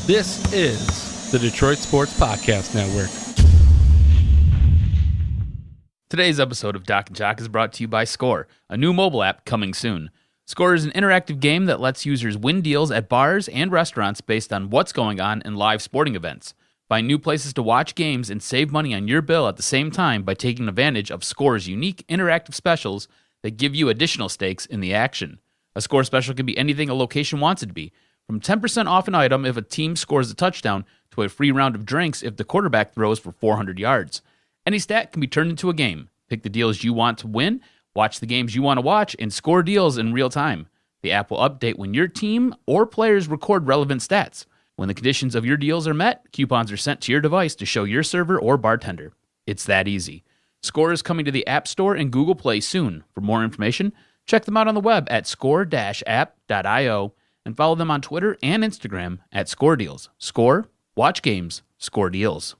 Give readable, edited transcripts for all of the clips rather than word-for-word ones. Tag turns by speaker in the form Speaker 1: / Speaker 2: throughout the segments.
Speaker 1: This is the Detroit Sports Podcast Network.
Speaker 2: Today's episode of DocNJock is brought to you by Score, a new mobile app coming soon. Score is an interactive game that lets users win deals at bars and restaurants based on what's going on in live sporting events. Find new places to watch games and save money on your bill at the same time by taking advantage of Score's unique interactive specials that give you additional stakes in the action. A Score special can be anything a location wants it to be, from 10% off an item if a team scores a touchdown to a free round of drinks if the quarterback throws for 400 yards. Any stat can be turned into a game. Pick the deals you want to win, watch the games you want to watch, and score deals in real time. The app will update when your team or players record relevant stats. When the conditions of your deals are met, coupons are sent to your device to show your server or bartender. It's that easy. Score is coming to the App Store and Google Play soon. For more information, check them out on the web at score-app.io and follow them on Twitter and Instagram at ScoreDeals. Score, watch games, score deals.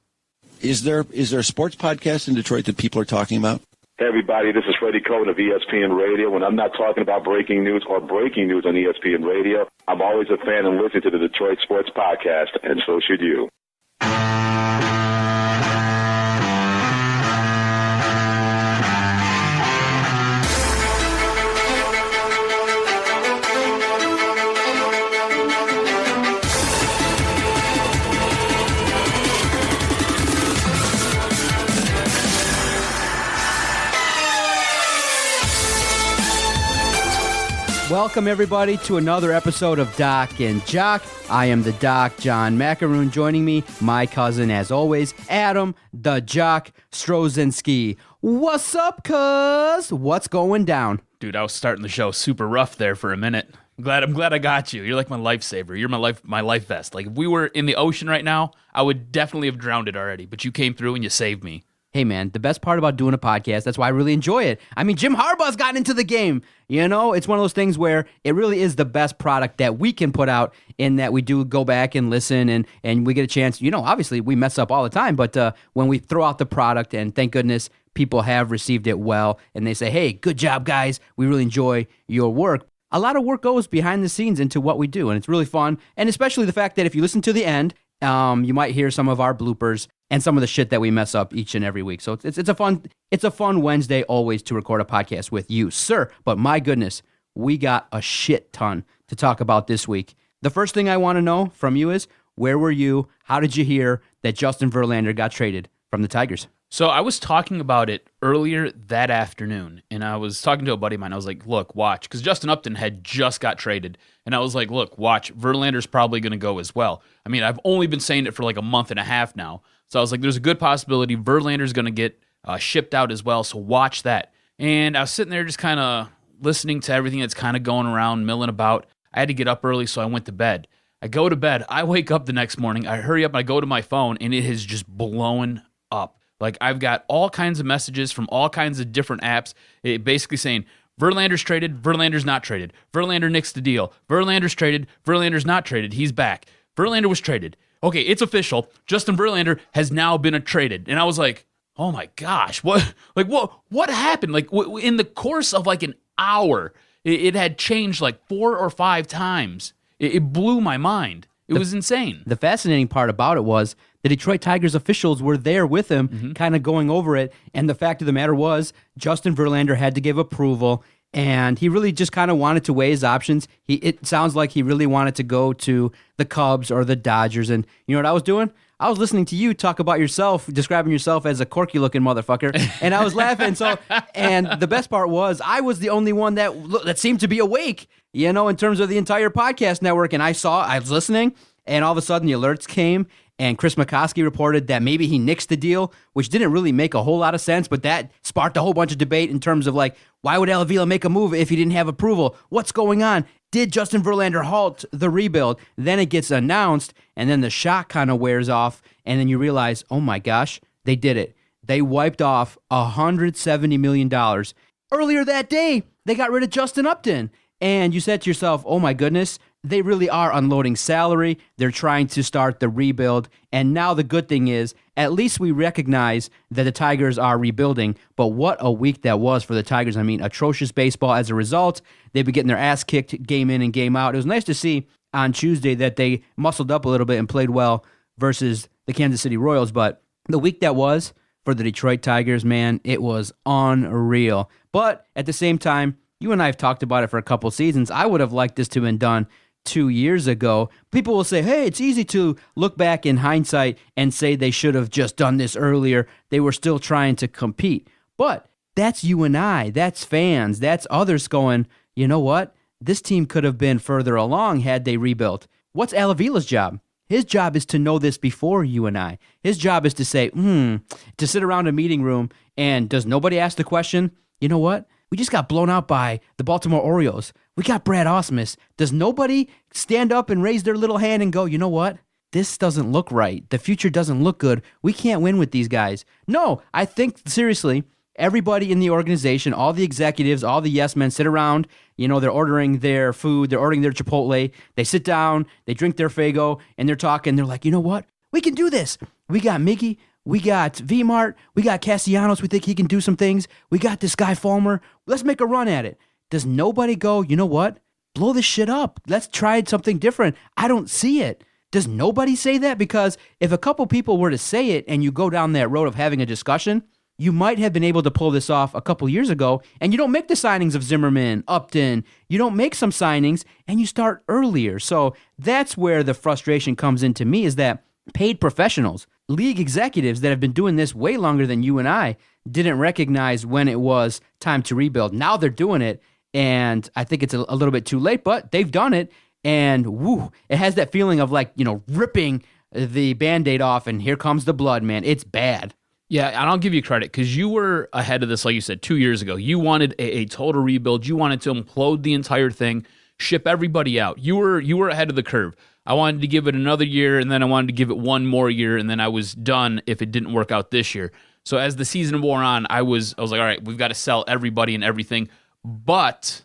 Speaker 3: Is there a sports podcast in Detroit that people are talking about?
Speaker 4: Hey, everybody, this is Freddie Cohen of ESPN Radio. When I'm not talking about breaking news or breaking news on ESPN Radio, I'm always a fan and listen to the Detroit Sports Podcast, and so should you.
Speaker 5: Welcome, everybody, to another episode of Doc and Jock. I am the Doc, John Macaroon. Joining me, my cousin, as always, Adam, the Jock Strozinski. What's up, cuz? What's going down?
Speaker 2: Dude, I was starting the show super rough there for a minute. I'm glad I got you. You're like my lifesaver. You're my life vest. Like, if we were in the ocean right now, I would definitely have drowned it already. But you came through and you saved me.
Speaker 5: Hey, man, the best part about doing a podcast, that's why I really enjoy it. I mean, Jim Harbaugh's gotten into the game. You know, it's one of those things where it really is the best product that we can put out in that we do go back and listen and we get a chance. You know, obviously, we mess up all the time, but when we throw out the product, and thank goodness people have received it well, and they say, hey, good job, guys. We really enjoy your work. A lot of work goes behind the scenes into what we do, and it's really fun, and especially the fact that if you listen to the end, you might hear some of our bloopers and some of the shit that we mess up each and every week. So it's a fun Wednesday always to record a podcast with you, sir. But my goodness, we got a shit ton to talk about this week. The first thing I want to know from you is, where were you? How did you hear that Justin Verlander got traded from the Tigers?
Speaker 2: So I was talking about it earlier that afternoon, and I was talking to a buddy of mine. I was like, look, watch, because Justin Upton had just got traded, and I was like, look, watch, Verlander's probably going to go as well. I mean, I've only been saying it for like a month and a half now, so I was like, there's a good possibility Verlander's going to get shipped out as well, so watch that. And I was sitting there just kind of listening to everything that's kind of going around, milling about. I had to get up early, so I went to bed. I go to bed. I wake up the next morning. I hurry up. I go to my phone, and it has just blown up. Like, I've got all kinds of messages from all kinds of different apps, basically saying, Verlander's traded, Verlander's not traded. Verlander nixed the deal. Verlander's traded, Verlander's not traded. He's back. Verlander was traded. Okay, it's official. Justin Verlander has now been traded. And I was like, oh my gosh, what happened? Like, in the course of like an hour, it had changed like 4 or 5 times. It blew my mind. It was insane.
Speaker 5: The fascinating part about it was the Detroit Tigers officials were there with him, kind of going over it. And the fact of the matter was, Justin Verlander had to give approval, and he really just kind of wanted to weigh his options. It sounds like he really wanted to go to the Cubs or the Dodgers. And you know what I was doing? I was listening to you talk about yourself, describing yourself as a quirky-looking motherfucker, and I was laughing. And the best part was, I was the only one that seemed to be awake, you know, in terms of the entire podcast network. And I was listening, and all of a sudden the alerts came, and Chris McCoskey reported that maybe he nixed the deal, which didn't really make a whole lot of sense, but that sparked a whole bunch of debate in terms of, like, why would Avila make a move if he didn't have approval? What's going on? Did Justin Verlander halt the rebuild? Then it gets announced, and then the shock kind of wears off, and then you realize, oh my gosh, they did it. They wiped off $170 million. Earlier that day, they got rid of Justin Upton. And you said to yourself, oh my goodness, they really are unloading salary. They're trying to start the rebuild. And now the good thing is, at least we recognize that the Tigers are rebuilding. But what a week that was for the Tigers. I mean, atrocious baseball as a result. They've been getting their ass kicked game in and game out. It was nice to see on Tuesday that they muscled up a little bit and played well versus the Kansas City Royals. But the week that was for the Detroit Tigers, man, it was unreal. But at the same time, you and I have talked about it for a couple seasons. I would have liked this to have been done 2 years ago. People will say, hey, it's easy to look back in hindsight and say they should have just done this earlier. They were still trying to compete. But that's you and I. That's fans. That's others going, you know what? This team could have been further along had they rebuilt. What's Al Avila's job? His job is to know this before you and I. His job is to say, to sit around a meeting room and does nobody ask the question, you know what? We just got blown out by the Baltimore Orioles. We got Brad Ausmus. Does nobody stand up and raise their little hand and go, you know what? This doesn't look right. The future doesn't look good. We can't win with these guys. No, I think, seriously, everybody in the organization, all the executives, all the yes men sit around, they're ordering their food, they're ordering their Chipotle, they sit down, they drink their Faygo, and they're talking, they're like, you know what? We can do this. We got Miggy, we got V-Mart, we got Castellanos, we think he can do some things, we got this guy Fulmer, let's make a run at it. Does nobody go, you know what? Blow this shit up. Let's try something different. I don't see it. Does nobody say that? Because if a couple people were to say it and you go down that road of having a discussion, you might have been able to pull this off a couple years ago, and you don't make the signings of Zimmerman, Upton. You don't make some signings, and you start earlier. So that's where the frustration comes into me, is that paid professionals, league executives that have been doing this way longer than you and I, didn't recognize when it was time to rebuild. Now they're doing it, and I think it's a little bit too late, but they've done it, and woo, it has that feeling of ripping the Band-Aid off, and here comes the blood, man. It's bad.
Speaker 2: Yeah, and I'll give you credit because you were ahead of this, like you said, 2 years ago. You wanted a total rebuild. You wanted to implode the entire thing, ship everybody out. You were ahead of the curve. I wanted to give it another year, and then I wanted to give it one more year, and then I was done if it didn't work out this year. So as the season wore on, I was like, all right, we've got to sell everybody and everything, but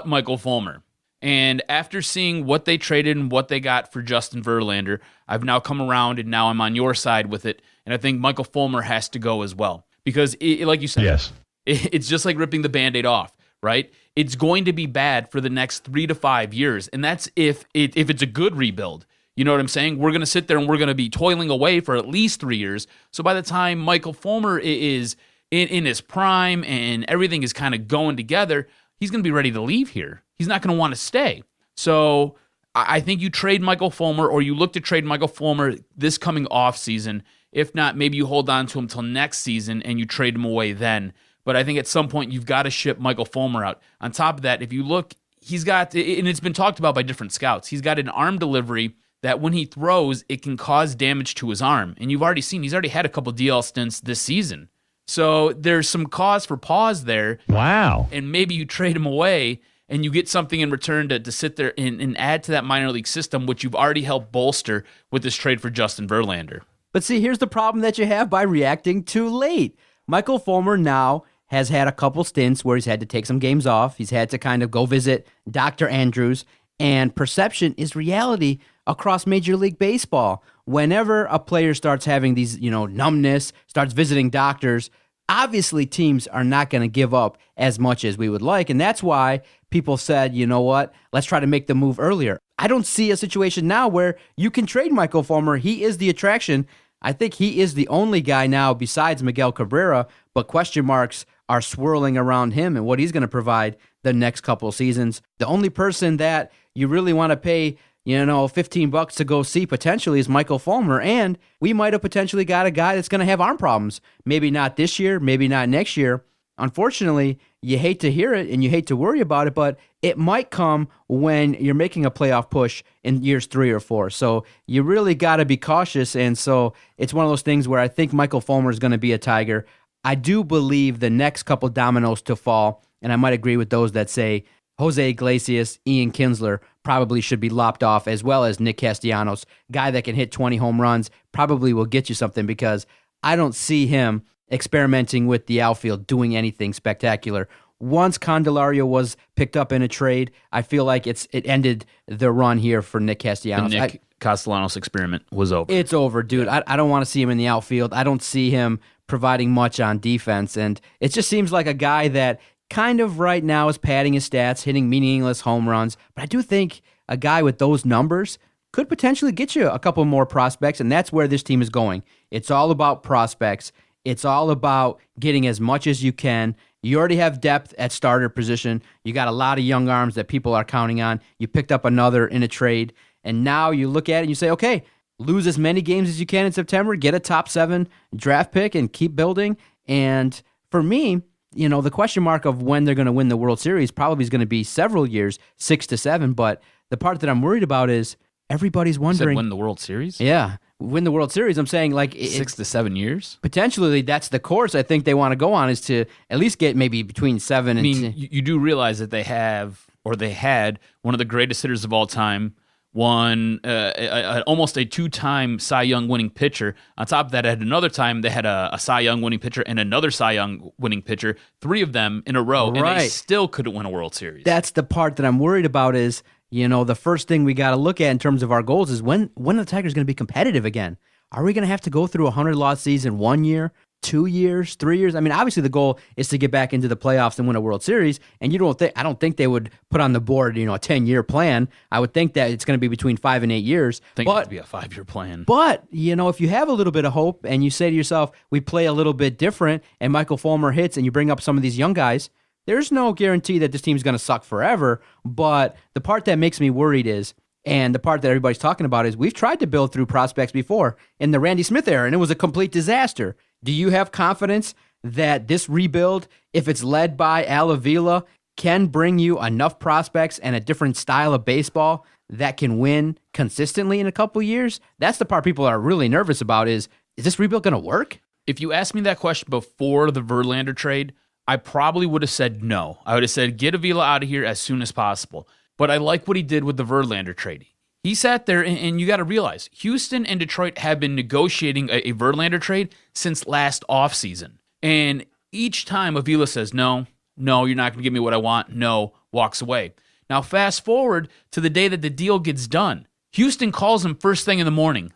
Speaker 2: Michael Fulmer. And after seeing what they traded and what they got for Justin Verlander, I've now come around and now I'm on your side with it. And I think Michael Fulmer has to go as well. Because, like you said,
Speaker 6: yes,
Speaker 2: it's just like ripping the Band-Aid off, right? It's going to be bad for the next 3 to 5 years. And that's if it's a good rebuild. You know what I'm saying? We're going to sit there and we're going to be toiling away for at least 3 years. So by the time Michael Fulmer is in his prime and everything is kind of going together, he's going to be ready to leave here. He's not going to want to stay. So I think you trade Michael Fulmer, or you look to trade Michael Fulmer this coming off season. If not, maybe you hold on to him till next season and you trade him away then. But I think at some point you've got to ship Michael Fulmer out. On top of that, if you look, he's got, and it's been talked about by different scouts, he's got an arm delivery that when he throws, it can cause damage to his arm. And you've already seen, he's already had a couple DL stints this season. So there's some cause for pause there.
Speaker 6: Wow.
Speaker 2: And maybe you trade him away and you get something in return to sit there and add to that minor league system, which you've already helped bolster with this trade for Justin Verlander.
Speaker 5: But see, here's the problem that you have by reacting too late. Michael Fulmer now has had a couple stints where he's had to take some games off. He's had to kind of go visit Dr. Andrews, and perception is reality across Major League Baseball. Whenever a player starts having these, numbness, starts visiting doctors, obviously teams are not going to give up as much as we would like, and that's why people said, you know what, let's try to make the move earlier. I don't see a situation now where you can trade Michael Fulmer. He is the attraction. I think he is the only guy now besides Miguel Cabrera, but question marks are swirling around him and what he's going to provide the next couple of seasons. The only person that you really want to pay, $15 to go see potentially is Michael Fulmer, and we might have potentially got a guy that's going to have arm problems. Maybe not this year, maybe not next year. Unfortunately, you hate to hear it and you hate to worry about it, but it might come when you're making a playoff push in years 3 or 4. So you really got to be cautious, and so it's one of those things where I think Michael Fulmer is going to be a Tiger. I do believe the next couple dominoes to fall, and I might agree with those that say Jose Iglesias, Ian Kinsler probably should be lopped off, as well as Nick Castellanos, guy that can hit 20 home runs, probably will get you something, because I don't see him experimenting with the outfield, doing anything spectacular. Once Candelario was picked up in a trade, I feel like it ended the run here for Nick Castellanos.
Speaker 2: The Nick Castellanos experiment was over.
Speaker 5: It's over, dude. Yeah. I don't want to see him in the outfield. I don't see him providing much on defense, and it just seems like a guy that kind of right now is padding his stats, hitting meaningless home runs. But I do think a guy with those numbers could potentially get you a couple more prospects, and that's where this team is going. It's all about prospects. It's all about getting as much as you can. You already have depth at starter position. You got a lot of young arms that people are counting on. You picked up another in a trade, and now you look at it and you say, okay, lose as many games as you can in September, get a top 7 draft pick, and keep building. And for me, the question mark of when they're going to win the World Series probably is going to be several years, 6 to 7. But the part that I'm worried about is everybody's wondering.
Speaker 2: You said win the World Series?
Speaker 5: Yeah, win the World Series. I'm saying
Speaker 2: 6 to 7 years?
Speaker 5: Potentially, that's the course I think they want to go on, is to at least get maybe between 7 and 10.
Speaker 2: You do realize that they had one of the greatest hitters of all time, almost a 2-time Cy Young winning pitcher. On top of that, at another time, they had a Cy Young winning pitcher and another Cy Young winning pitcher, 3 of them in a row,
Speaker 5: Right.
Speaker 2: and they still couldn't win a World Series.
Speaker 5: That's the part that I'm worried about is, the first thing we got to look at in terms of our goals is when are the Tigers going to be competitive again? Are we going to have to go through a 100-loss season 1 year, 2 years, 3 years? I mean, obviously the goal is to get back into the playoffs and win a World Series, and I don't think they would put on the board, a 10-year plan. I would think that it's going to be between 5 and 8 years.
Speaker 2: I think it would be a 5-year plan.
Speaker 5: But, if you have a little bit of hope and you say to yourself, we play a little bit different, and Michael Fulmer hits and you bring up some of these young guys, there's no guarantee that this team's going to suck forever. But the part that makes me worried is, and the part that everybody's talking about is, we've tried to build through prospects before in the Randy Smith era, and it was a complete disaster. Do you have confidence that this rebuild, if it's led by Al Avila, can bring you enough prospects and a different style of baseball that can win consistently in a couple years? That's the part people are really nervous about is this rebuild going to work?
Speaker 2: If you asked me that question before the Verlander trade, I probably would have said no. I would have said, get Avila out of here as soon as possible. But I like what he did with the Verlander trade. He sat there, and you got to realize, Houston and Detroit have been negotiating a Verlander trade since last offseason. And each time Avila says, no, you're not going to give me what I want, no, walks away. Now, fast forward to the day that the deal gets done. Houston calls him first thing in the morning,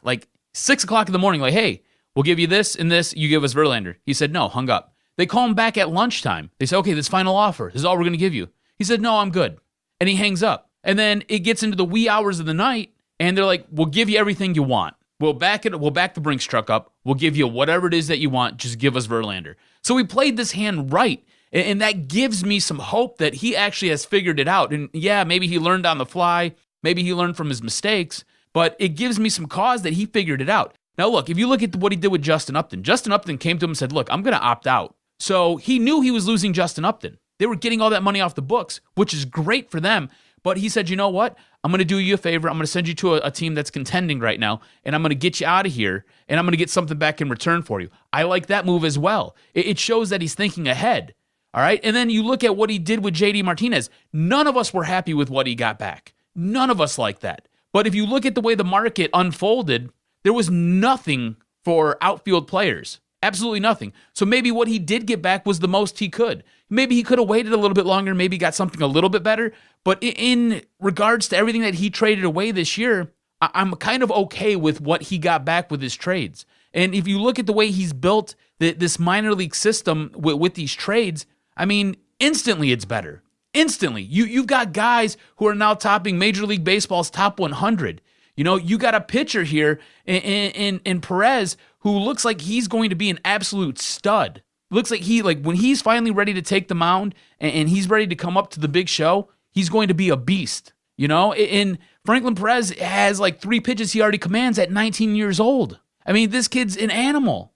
Speaker 2: 6 o'clock in the morning, hey, we'll give you this and this, you give us Verlander. He said, no, hung up. They call him back at lunchtime. They say, okay, this final offer, this is all we're going to give you. He said, no, I'm good. And he hangs up. And then it gets into the wee hours of the night, and they're like, we'll give you everything you want. We'll back the Brinks truck up. We'll give you whatever it is that you want. Just give us Verlander. So we played this hand right, and that gives me some hope that he actually has figured it out. And yeah, maybe he learned on the fly. Maybe he learned from his mistakes. But it gives me some cause that he figured it out. Now, look, if you look at what he did with Justin Upton came to him and said, look, I'm going to opt out. So he knew he was losing Justin Upton. They were getting all that money off the books, which is great for them. But he said, you know what? I'm going to do you a favor. I'm going to send you to a team that's contending right now, and I'm going to get you out of here, and I'm going to get something back in return for you. I like that move as well. It shows that he's thinking ahead. All right? And then you look at what he did with J.D. Martinez. None of us were happy with what he got back. None of us like that. But if you look at the way the market unfolded, there was nothing for outfield players. Absolutely nothing. So maybe what he did get back was the most he could. Maybe he could have waited a little bit longer, maybe got something a little bit better. But in regards to everything that he traded away this year, I'm kind of okay with what he got back with his trades. And if you look at the way he's built this minor league system with these trades, I mean, instantly it's better. Instantly. You've got guys who are now topping Major League Baseball's top 100. You got a pitcher here in Perez who looks like he's going to be an absolute stud. Looks like when he's finally ready to take the mound and he's ready to come up to the big show, he's going to be a beast. And Franklin Perez has 3 pitches he already commands at 19 years old. I mean, this kid's an animal.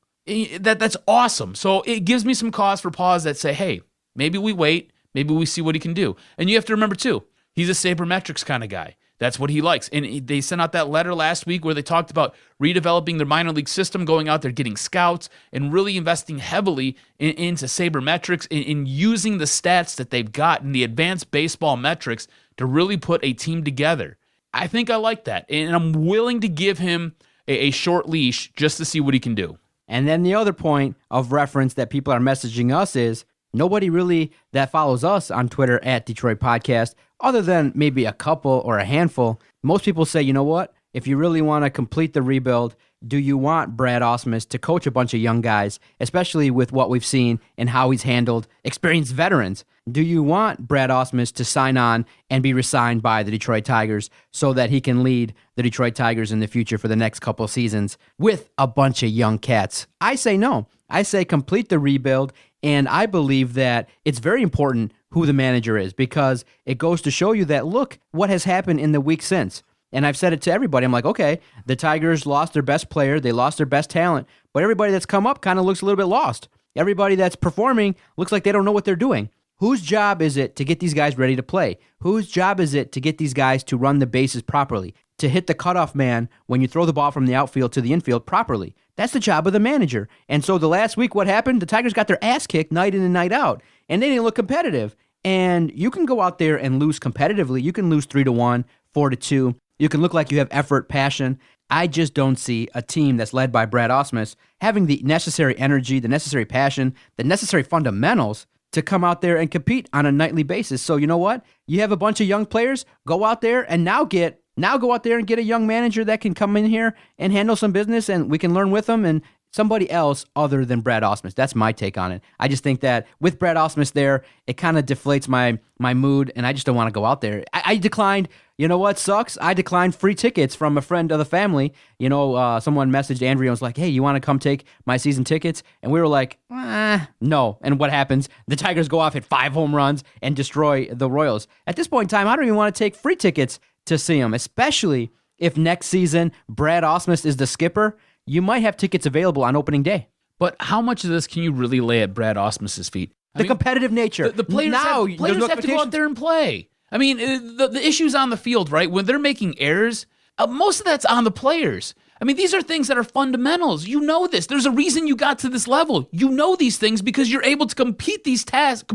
Speaker 2: That's awesome. So it gives me some cause for pause that say, hey, maybe we wait. Maybe we see what he can do. And you have to remember, too, he's a sabermetrics kind of guy. That's what he likes. And they sent out that letter last week where they talked about redeveloping their minor league system, going out there, getting scouts, and really investing heavily into sabermetrics and using the stats that they've got in the advanced baseball metrics to really put a team together. I think I like that. And I'm willing to give him a short leash just to see what he can do.
Speaker 5: And then the other point of reference that people are messaging us is nobody really that follows us on Twitter at Detroit Podcast, other than maybe a couple or a handful. Most people say, you know what? If you really want to complete the rebuild, do you want Brad Ausmus to coach a bunch of young guys, especially with what we've seen and how he's handled experienced veterans? Do you want Brad Ausmus to sign on and be re-signed by the Detroit Tigers so that he can lead the Detroit Tigers in the future for the next couple seasons with a bunch of young cats? I say no. I say complete the rebuild, and I believe that it's very important who the manager is because it goes to show you that, look, what has happened in the week since. And I've said it to everybody. I'm like, okay, the Tigers lost their best player. They lost their best talent. But everybody that's come up kind of looks a little bit lost. Everybody that's performing looks like they don't know what they're doing. Whose job is it to get these guys ready to play? Whose job is it to get these guys to run the bases properly? To hit the cutoff man when you throw the ball from the outfield to the infield properly? That's the job of the manager. And so the last week, what happened? The Tigers got their ass kicked night in and night out. And they didn't look competitive. And you can go out there and lose competitively. You can lose 3-1, 4-2. You can look like you have effort, passion. I just don't see a team that's led by Brad Ausmus having the necessary energy, the necessary passion, the necessary fundamentals to come out there and compete on a nightly basis. So you know what? You have a bunch of young players. Go out there and now go out there and get a young manager that can come in here and handle some business, and we can learn with them and somebody else other than Brad Ausmus. That's my take on it. I just think that with Brad Ausmus there, it kind of deflates my mood, and I just don't want to go out there. I declined, you know what sucks? I declined free tickets from a friend of the family. You know, someone messaged Andrea and was like, hey, you want to come take my season tickets? And we were like, no. And what happens? The Tigers go off, hit 5 home runs, and destroy the Royals. At this point in time, I don't even want to take free tickets to see them, especially if next season Brad Ausmus is the skipper. You might have tickets available on opening day.
Speaker 2: But how much of this can you really lay at Brad Ausmus's feet?
Speaker 5: The competitive nature.
Speaker 2: The players
Speaker 5: now,
Speaker 2: have to go out there and play. I mean, the issues on the field, right? When they're making errors, most of that's on the players. I mean, these are things that are fundamentals. You know this. There's a reason you got to this level. You know these things because you're able to complete these tasks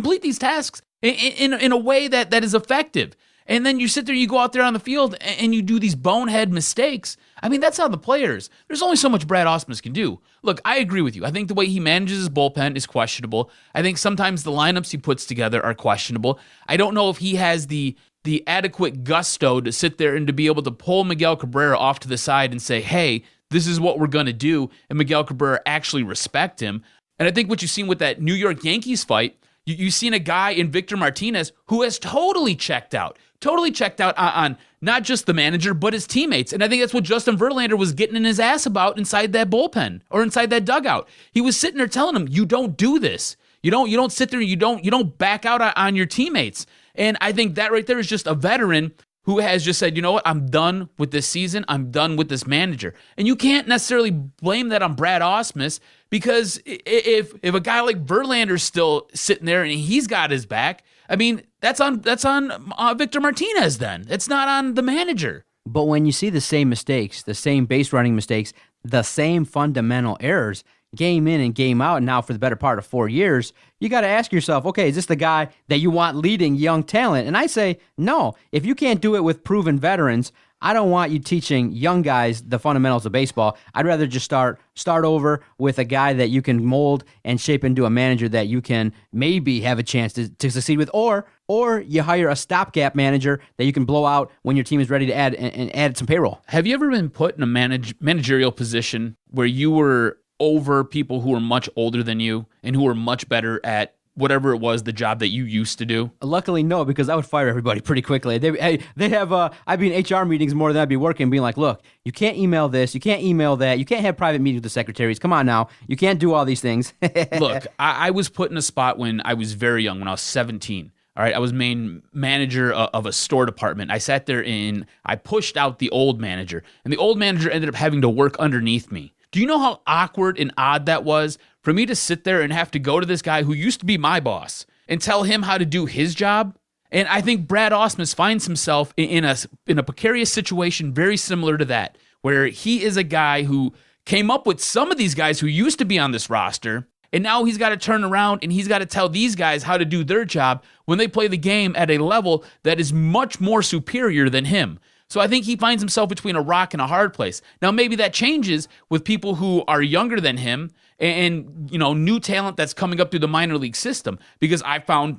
Speaker 2: in a way that is effective. And then you sit there, you go out there on the field, and you do these bonehead mistakes. I mean, that's on the players. There's only so much Brad Ausmus can do. Look, I agree with you. I think the way he manages his bullpen is questionable. I think sometimes the lineups he puts together are questionable. I don't know if he has the adequate gusto to sit there and to be able to pull Miguel Cabrera off to the side and say, hey, this is what we're going to do, and Miguel Cabrera actually respect him. And I think what you've seen with that New York Yankees fight, you've seen a guy in Victor Martinez who has totally checked out on not just the manager, but his teammates. And I think that's what Justin Verlander was getting in his ass about inside that bullpen or inside that dugout. He was sitting there telling him, you don't do this. You don't sit there, you don't back out on your teammates. And I think that right there is just a veteran who has just said, you know what, I'm done with this season. I'm done with this manager. And you can't necessarily blame that on Brad Ausmus because if a guy like Verlander's still sitting there and he's got his back, I mean, that's on Victor Martinez then. It's not on the manager.
Speaker 5: But when you see the same mistakes, the same base running mistakes, the same fundamental errors, game in and game out, and now for the better part of 4 years, you got to ask yourself, okay, is this the guy that you want leading young talent? And I say, no. If you can't do it with proven veterans, I don't want you teaching young guys the fundamentals of baseball. I'd rather just start over with a guy that you can mold and shape into a manager that you can maybe have a chance to succeed with, or you hire a stopgap manager that you can blow out when your team is ready to add some payroll.
Speaker 2: Have you ever been put in a managerial position where you were over people who were much older than you and who were much better at whatever it was, the job that you used to do?
Speaker 5: Luckily, no, because I would fire everybody pretty quickly. They have I'd be in HR meetings more than I'd be working, being like, look, you can't email this, you can't email that, you can't have private meetings with the secretaries. Come on now, you can't do all these things.
Speaker 2: Look, I was put in a spot when I was very young, when I was 17. All right, I was main manager of a store department. I sat there and I pushed out the old manager, and the old manager ended up having to work underneath me. Do you know how awkward and odd that was for me to sit there and have to go to this guy who used to be my boss and tell him how to do his job? And I think Brad Ausmus finds himself in a precarious situation very similar to that, where he is a guy who came up with some of these guys who used to be on this roster, and now he's got to turn around and he's got to tell these guys how to do their job when they play the game at a level that is much more superior than him. So I think he finds himself between a rock and a hard place. Now, maybe that changes with people who are younger than him and new talent that's coming up through the minor league system. Because I found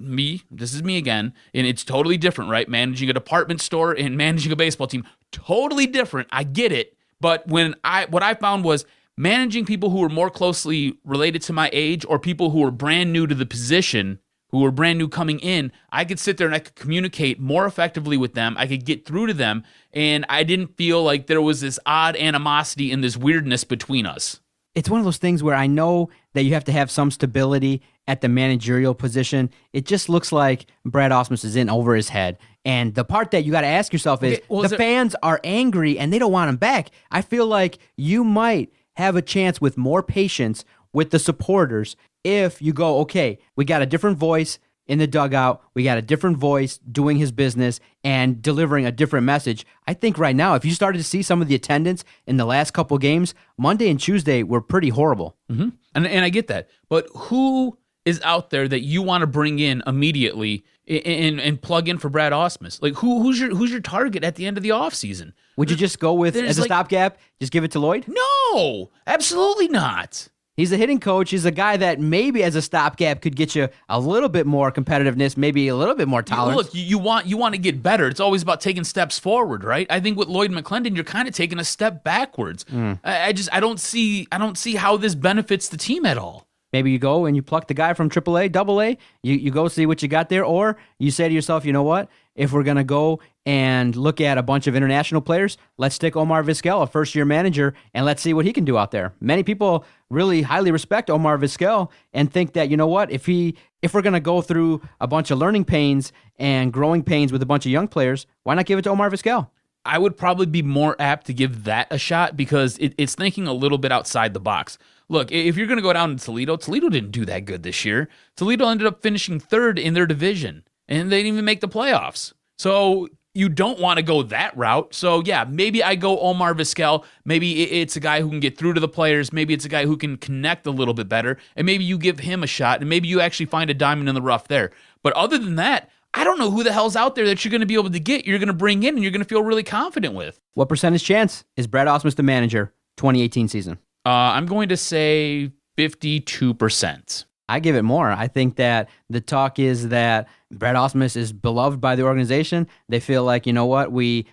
Speaker 2: this is me again, and it's totally different, right? Managing a department store and managing a baseball team, totally different. I get it. But what I found was managing people who were more closely related to my age or people who were brand new to the position, who were brand new coming in, I could sit there and I could communicate more effectively with them. I could get through to them, and I didn't feel like there was this odd animosity and this weirdness between us.
Speaker 5: It's one of those things where I know that you have to have some stability at the managerial position. It just looks like Brad Ausmus is in over his head. And the part that you got to ask yourself is, fans are angry and they don't want him back. I feel like you might have a chance with more patience with the supporters if you go, okay, we got a different voice in the dugout, we got a different voice doing his business and delivering a different message. I think right now, if you started to see some of the attendance in the last couple games, Monday and Tuesday were pretty horrible.
Speaker 2: Mm-hmm. And I get that. But who is out there that you want to bring in immediately and plug in for Brad Ausmus? Like, who's your target at the end of the offseason?
Speaker 5: Would you just go with, as a stopgap, just give it to Lloyd?
Speaker 2: No, absolutely not.
Speaker 5: He's a hitting coach. He's a guy that maybe as a stopgap could get you a little bit more competitiveness, maybe a little bit more tolerance.
Speaker 2: Look, you want to get better. It's always about taking steps forward, right? I think with Lloyd McClendon, you're kind of taking a step backwards. I don't see how this benefits the team at all.
Speaker 5: Maybe you go and you pluck the guy from AAA, AA. You go see what you got there, or you say to yourself, you know what? If we're gonna go and look at a bunch of international players, let's stick Omar Vizquel, a first-year manager, and let's see what he can do out there. Many people really highly respect Omar Vizquel and think that, you know what, if we're gonna go through a bunch of learning pains and growing pains with a bunch of young players, why not give it to Omar Vizquel?
Speaker 2: I would probably be more apt to give that a shot because it's thinking a little bit outside the box. Look, if you're going to go down to Toledo didn't do that good this year. Toledo ended up finishing third in their division, and they didn't even make the playoffs. So you don't want to go that route. So, yeah, maybe I go Omar Vizquel. Maybe it's a guy who can get through to the players. Maybe it's a guy who can connect a little bit better, and maybe you give him a shot, and maybe you actually find a diamond in the rough there. But other than that, I don't know who the hell's out there that you're going to be able to get, you're going to bring in, and you're going to feel really confident with.
Speaker 5: What percentage chance is Brad Ausmus the manager 2018 season?
Speaker 2: I'm going to say 52%.
Speaker 5: I give it more. I think that the talk is that Brad Ausmus is beloved by the organization. They feel like, you know what, we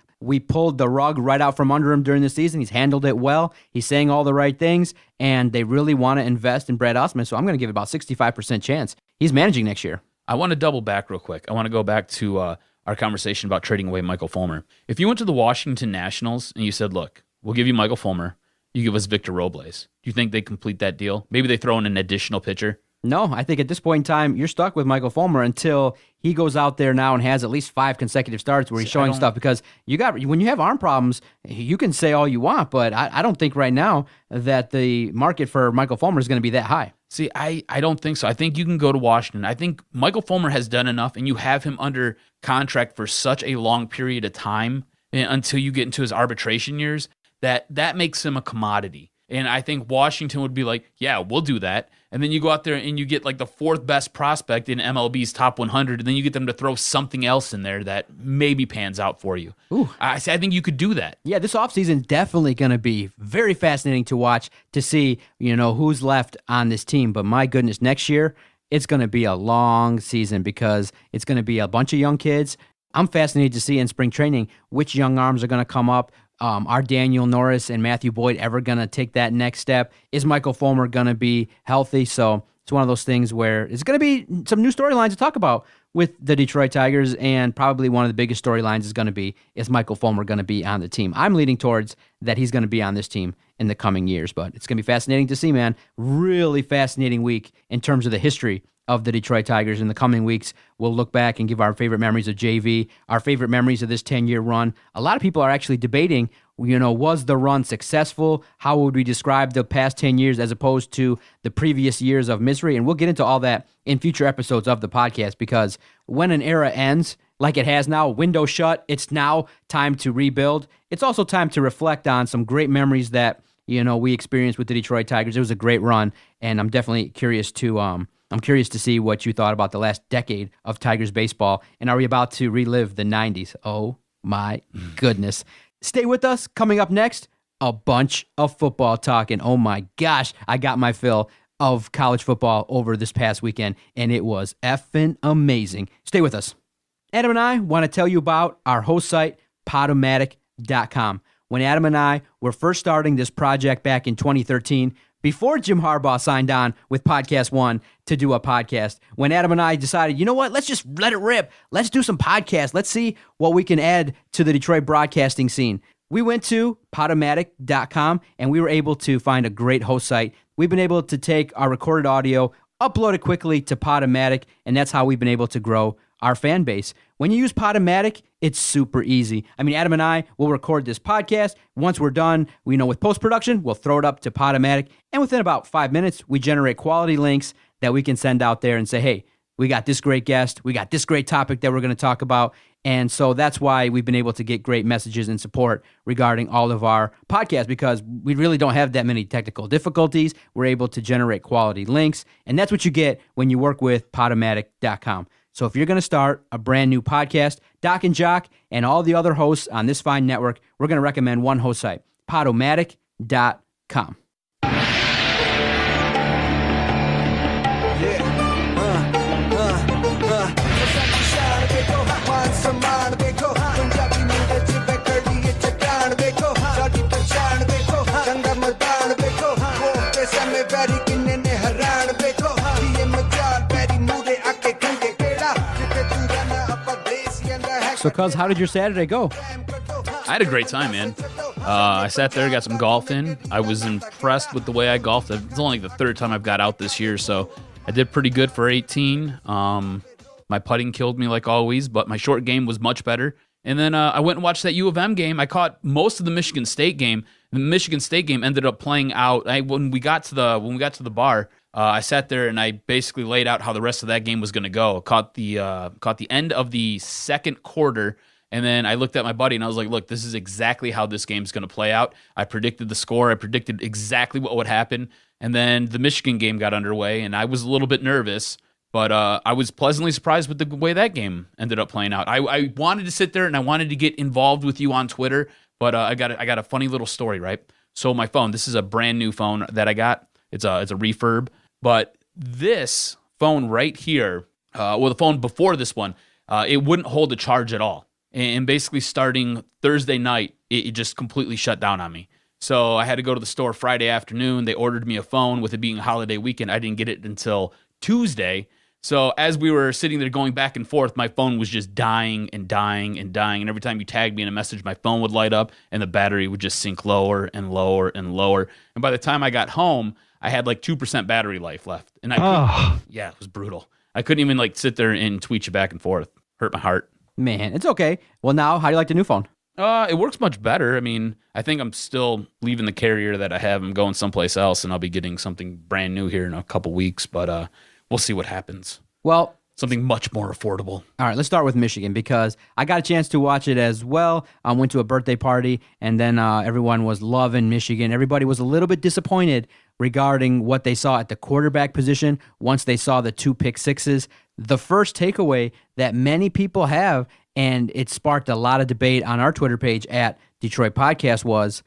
Speaker 5: pulled the rug right out from under him during the season. He's handled it well. He's saying all the right things, and they really want to invest in Brad Ausmus. So I'm going to give it about 65% chance he's managing next year.
Speaker 2: I want to double back real quick. I want to go back to our conversation about trading away Michael Fulmer. If you went to the Washington Nationals and you said, look, we'll give you Michael Fulmer, you give us Victor Robles, do you think they complete that deal? Maybe they throw in an additional pitcher?
Speaker 5: No, I think at this point in time, you're stuck with Michael Fulmer until he goes out there now and has at least 5 consecutive starts where he's showing stuff, because when you have arm problems, you can say all you want, but I don't think right now that the market for Michael Fulmer is going to be that high.
Speaker 2: See, I don't think so. I think you can go to Washington. I think Michael Fulmer has done enough, and you have him under contract for such a long period of time until you get into his arbitration years that makes him a commodity. And I think Washington would be like, yeah, we'll do that. And then you go out there and you get like the 4th best prospect in MLB's top 100, and then you get them to throw something else in there that maybe pans out for you.
Speaker 5: Ooh.
Speaker 2: I think you could do that.
Speaker 5: Yeah, this offseason definitely going to be very fascinating to watch to see, who's left on this team. But my goodness, next year, it's going to be a long season because it's going to be a bunch of young kids. I'm fascinated to see in spring training which young arms are going to come up. Are Daniel Norris and Matthew Boyd ever going to take that next step? Is Michael Fulmer going to be healthy? So it's one of those things where it's going to be some new storylines to talk about with the Detroit Tigers, and probably one of the biggest storylines is going to be, is Michael Fulmer going to be on the team? I'm leaning towards that he's going to be on this team in the coming years, but it's going to be fascinating to see, man. Really fascinating week in terms of the history of the Detroit Tigers. In the coming weeks, we'll look back and give our favorite memories of JV, our favorite memories of this 10-year run. A lot of people are actually debating, was the run successful? How would we describe the past 10 years as opposed to the previous years of misery? And we'll get into all that in future episodes of the podcast, because when an era ends, like it has now, window shut, it's now time to rebuild. It's also time to reflect on some great memories that, we experienced with the Detroit Tigers. It was a great run, and I'm definitely curious to see what you thought about the last decade of Tigers baseball. And are we about to relive the 90s? Oh, my goodness. Stay with us. Coming up next, a bunch of football talk. And oh, my gosh, I got my fill of college football over this past weekend, and it was effing amazing. Stay with us. Adam and I want to tell you about our host site, Podomatic.com. when Adam and I were first starting this project back in 2013, before Jim Harbaugh signed on with Podcast One to do a podcast, when Adam and I decided, you know what, let's just let it rip. Let's do some podcasts. Let's see what we can add to the Detroit broadcasting scene. We went to Podomatic.com and we were able to find a great host site. We've been able to take our recorded audio, upload it quickly to Podomatic, and that's how we've been able to grow our fan base. When you use Podomatic, it's super easy. I mean, Adam and I will record this podcast. Once we're done, with post-production, we'll throw it up to Podomatic, and within about 5 minutes, we generate quality links that we can send out there and say, hey, we got this great guest, we got this great topic that we're going to talk about. And so that's why we've been able to get great messages and support regarding all of our podcasts, because we really don't have that many technical difficulties. We're able to generate quality links, and that's what you get when you work with Podomatic.com. So if you're going to start a brand new podcast, Doc and Jock and all the other hosts on this fine network, we're going to recommend one host site, Podomatic.com. So, cuz, how did your Saturday go?
Speaker 2: I had a great time, man. I sat there, got some golf in. I was impressed with the way I golfed. It's only the third time I've got out this year, so I did pretty good for 18. My putting killed me like always, but my short game was much better. And then I went and watched that U of M game. I caught most of the Michigan State game. The Michigan State game ended up playing out. When we got to the bar, I sat there and I basically laid out how the rest of that game was going to go. Caught the end of the second quarter, and then I looked at my buddy and I was like, "Look, this is exactly how this game's going to play out." I predicted the score. I predicted exactly what would happen. And then the Michigan game got underway, and I was a little bit nervous. But I was pleasantly surprised with the way that game ended up playing out. I wanted to sit there and I wanted to get involved with you on Twitter, but I got a funny little story, right? So my phone, this is a brand new phone that I got. It's a refurb, but this phone right here, the phone before this one, it wouldn't hold a charge at all. And basically starting Thursday night, it just completely shut down on me. So I had to go to the store Friday afternoon. They ordered me a phone. With it being a holiday weekend, I didn't get it until Tuesday. So as we were sitting there going back and forth, my phone was just dying and dying and dying. And every time you tagged me in a message, my phone would light up and the battery would just sink lower and lower and lower. And by the time I got home, I had like 2% battery life left. And yeah, it was brutal. I couldn't even like sit there and tweet you back and forth. Hurt my heart.
Speaker 5: Man, it's okay. Well, now, how do you like the new phone?
Speaker 2: It works much better. I mean, I think I'm still leaving the carrier that I have. I'm going someplace else, and I'll be getting something brand new here in a couple weeks. But we'll see what happens.
Speaker 5: Well,
Speaker 2: something much more affordable.
Speaker 5: All right, let's start with Michigan, because I got a chance to watch it as well. I went to a birthday party, and then everyone was loving Michigan. Everybody was a little bit disappointed regarding what they saw at the quarterback position once they saw the 2 pick sixes. The first takeaway that many people have, and it sparked a lot of debate on our Twitter page at Detroit Podcast, was,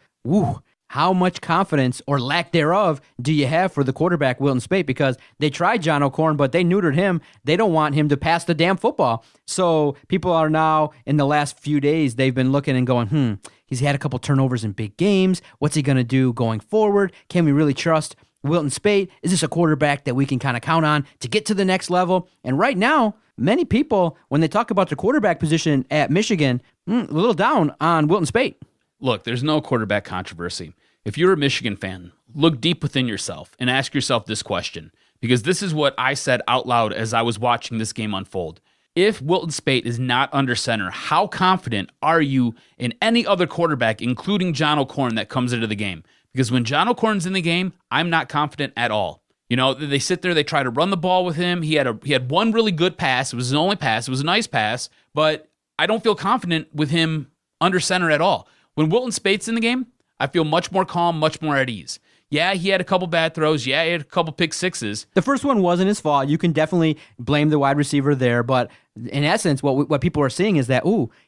Speaker 5: how much confidence or lack thereof do you have for the quarterback, Wilton Speight? Because they tried John O'Korn, but they neutered him. They don't want him to pass the damn football. So people are now, in the last few days, they've been looking and going, he's had a couple turnovers in big games. What's he going to do going forward? Can we really trust Wilton Speight? Is this a quarterback that we can kind of count on to get to the next level? And right now, many people, when they talk about the quarterback position at Michigan, a little down on Wilton Speight.
Speaker 2: Look, there's no quarterback controversy. If you're a Michigan fan, look deep within yourself and ask yourself this question, because this is what I said out loud as I was watching this game unfold. If Wilton Speight is not under center, how confident are you in any other quarterback, including John O'Korn, that comes into the game? Because when John O'Korn's in the game, I'm not confident at all. You know, they sit there, they try to run the ball with him. He had one really good pass. It was his only pass. It was a nice pass, but I don't feel confident with him under center at all. When Wilton Speight's in the game, I feel much more calm, much more at ease. Yeah, he had a couple bad throws. Yeah, he had a couple pick sixes.
Speaker 5: The first one wasn't his fault. You can definitely blame the wide receiver there. But in essence, what people are seeing is that,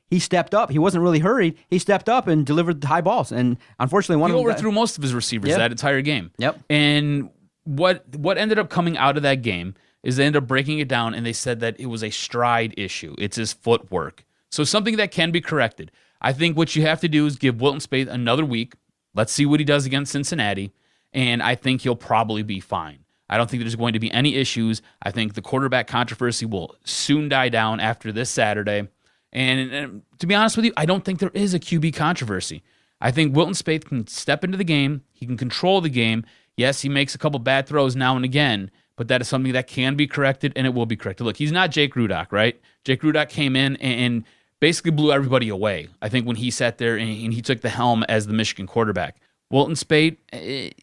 Speaker 5: he stepped up. He wasn't really hurried. He stepped up and delivered high balls. And unfortunately,
Speaker 2: he overthrew most of his receivers that entire game.
Speaker 5: Yep.
Speaker 2: And what ended up coming out of that game is they ended up breaking it down, and they said that it was a stride issue. It's his footwork. So something that can be corrected. I think what you have to do is give Wilton Speight another week. Let's see what he does against Cincinnati, and I think he'll probably be fine. I don't think there's going to be any issues. I think the quarterback controversy will soon die down after this Saturday. And to be honest with you, I don't think there is a QB controversy. I think Wilton Speight can step into the game. He can control the game. Yes, he makes a couple bad throws now and again, but that is something that can be corrected, and it will be corrected. Look, he's not Jake Rudock, right? Jake Rudock came in and basically blew everybody away, I think, when he sat there and he took the helm as the Michigan quarterback. Wilton Speight,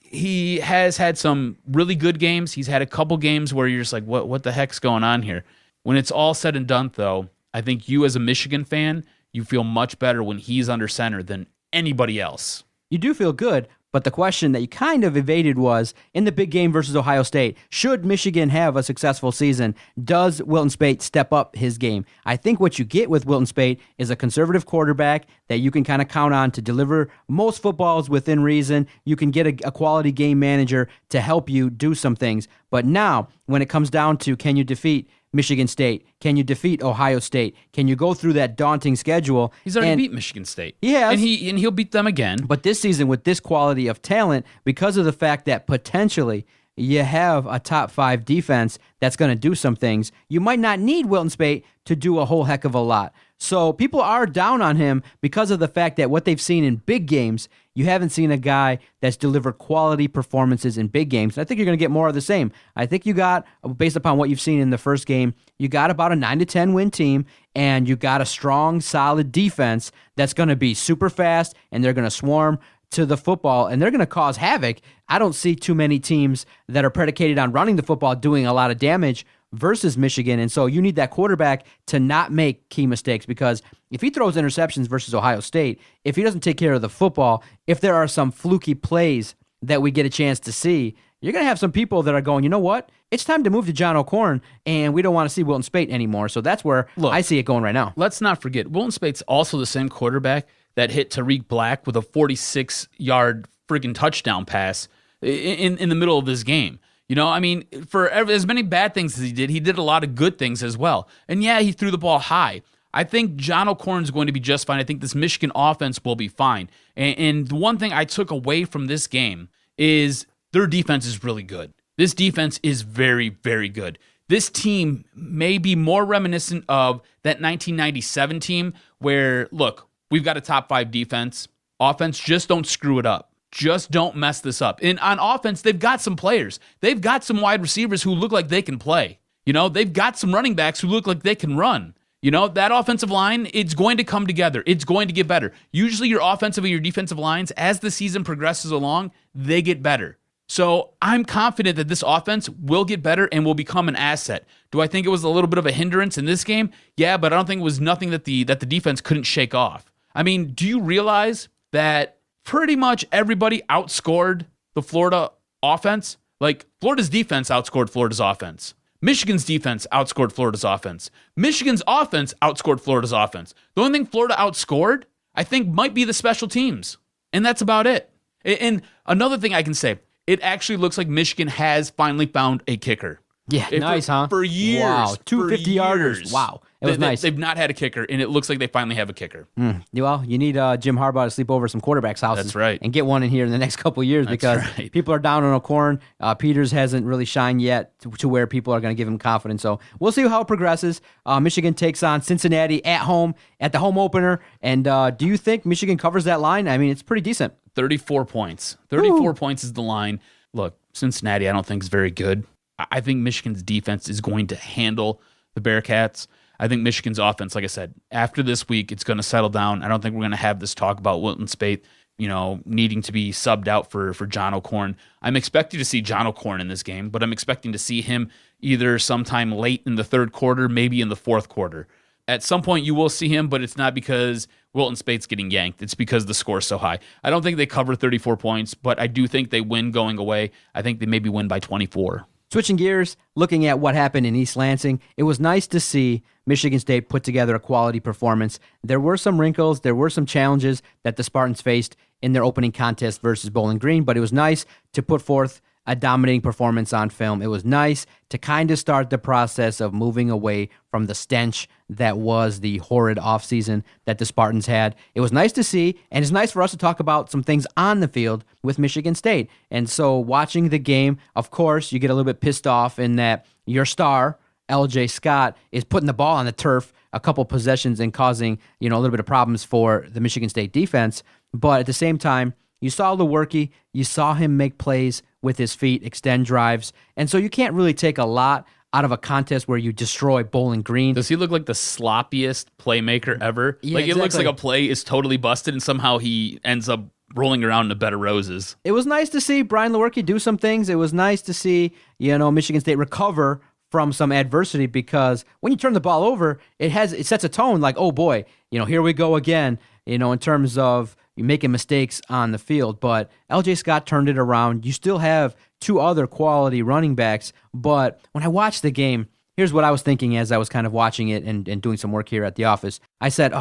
Speaker 2: he has had some really good games. He's had a couple games where you're just like, what the heck's going on here? When it's all said and done, though, I think you as a Michigan fan, you feel much better when he's under center than anybody else.
Speaker 5: You do feel good, but the question that you kind of evaded was, in the big game versus Ohio State, should Michigan have a successful season, does Wilton Speight step up his game? I think what you get with Wilton Speight is a conservative quarterback that you can kind of count on to deliver most footballs within reason. You can get a quality game manager to help you do some things. But now, when it comes down to can you defeat Michigan State? Can you defeat Ohio State? Can you go through that daunting schedule?
Speaker 2: He's already beat Michigan State.
Speaker 5: He has.
Speaker 2: And he'll beat them again.
Speaker 5: But this season, with this quality of talent, because of the fact that potentially you have a top 5 defense that's going to do some things, you might not need Wilton Speight to do a whole heck of a lot. So people are down on him because of the fact that what they've seen in big games, you haven't seen a guy that's delivered quality performances in big games. And I think you're going to get more of the same. I think you got, based upon what you've seen in the first game, you got about a 9-10 win team, and you got a strong, solid defense that's going to be super fast, and they're going to swarm to the football, and they're going to cause havoc. I don't see too many teams that are predicated on running the football doing a lot of damage versus Michigan, and so you need that quarterback to not make key mistakes, because if he throws interceptions versus Ohio State, if he doesn't take care of the football, if there are some fluky plays that we get a chance to see, you're going to have some people that are going, you know what? It's time to move to John O'Korn, and we don't want to see Wilton Speight anymore. So that's where I see it going right now.
Speaker 2: Let's not forget, Wilton Spaight's also the same quarterback that hit Tariq Black with a 46-yard freaking touchdown pass in the middle of this game. You know, I mean, for as many bad things as he did a lot of good things as well. And yeah, he threw the ball high. I think John O'Korn's going to be just fine. I think this Michigan offense will be fine. And the one thing I took away from this game is their defense is really good. This defense is very, very good. This team may be more reminiscent of that 1997 team where, look, we've got a top 5 defense. Offense, just don't screw it up. Just don't mess this up. And on offense, they've got some players. They've got some wide receivers who look like they can play. You know, they've got some running backs who look like they can run. You know, that offensive line, it's going to come together. It's going to get better. Usually your offensive and your defensive lines, as the season progresses along, they get better. So I'm confident that this offense will get better and will become an asset. Do I think it was a little bit of a hindrance in this game? Yeah, but I don't think it was nothing that the defense couldn't shake off. I mean, do you realize that pretty much everybody outscored the Florida offense? Like, Florida's defense outscored Florida's offense. Michigan's defense outscored Florida's offense. Michigan's offense outscored Florida's offense. The only thing Florida outscored, I think, might be the special teams. And that's about it. And another thing I can say, it actually looks like Michigan has finally found a kicker.
Speaker 5: Yeah, nice, huh?
Speaker 2: For years.
Speaker 5: Wow, 250-yarders. Wow, it was nice.
Speaker 2: They've not had a kicker, and it looks like they finally have a kicker.
Speaker 5: Well, you need Jim Harbaugh to sleep over some quarterbacks' houses.
Speaker 2: That's right.
Speaker 5: And get one in here in the next couple of years, because people are down on O'Korn. Peters hasn't really shined yet to where people are going to give him confidence. So we'll see how it progresses. Michigan takes on Cincinnati at home at the home opener. And do you think Michigan covers that line? I mean, it's pretty decent.
Speaker 2: 34 points. 34 points is the line. Look, Cincinnati I don't think is very good. I think Michigan's defense is going to handle the Bearcats. I think Michigan's offense, like I said, after this week, it's going to settle down. I don't think we're going to have this talk about Wilton Speight, needing to be subbed out for John O'Korn. I'm expecting to see John O'Korn in this game, but I'm expecting to see him either sometime late in the third quarter, maybe in the fourth quarter. At some point, you will see him, but it's not because Wilton Spaight's getting yanked. It's because the score's so high. I don't think they cover 34 points, but I do think they win going away. I think they maybe win by 24.
Speaker 5: Switching gears, looking at what happened in East Lansing, it was nice to see Michigan State put together a quality performance. There were some wrinkles, there were some challenges that the Spartans faced in their opening contest versus Bowling Green, but it was nice to put forth a dominating performance on film. It was nice to kind of start the process of moving away from the stench that was the horrid offseason that the Spartans had. It was nice to see, and it's nice for us to talk about some things on the field with Michigan State. And so watching the game, of course, you get a little bit pissed off in that your star, L.J. Scott, is putting the ball on the turf a couple possessions and causing, a little bit of problems for the Michigan State defense. But at the same time, you saw Lewerke, you saw him make plays with his feet, extend drives, and so you can't really take a lot out of a contest where you destroy Bowling Green.
Speaker 2: Does he look like the sloppiest playmaker ever?
Speaker 5: Yeah,
Speaker 2: It looks like a play is totally busted, and somehow he ends up rolling around in a bed of roses.
Speaker 5: It was nice to see Brian Lewerke do some things. It was nice to see, Michigan State recover from some adversity, because when you turn the ball over, it sets a tone like, oh boy, here we go again, in terms of making mistakes on the field. But L.J. Scott turned it around. You still have two other quality running backs, but when I watched the game, here's what I was thinking as I was kind of watching it and doing some work here at the office. I said,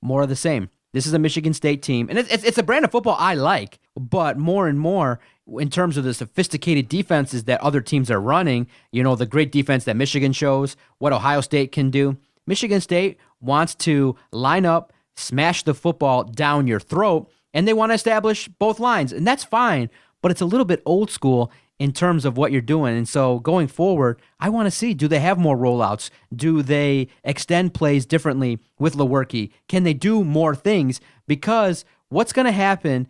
Speaker 5: more of the same. This is a Michigan State team, and it's a brand of football I like, but more and more in terms of the sophisticated defenses that other teams are running, the great defense that Michigan shows, what Ohio State can do. Michigan State wants to line up, smash the football down your throat, and they want to establish both lines, and that's fine, but it's a little bit old school in terms of what you're doing. And so going forward, I want to see, do they have more rollouts? Do they extend plays differently with Lewerke? Can they do more things? Because what's going to happen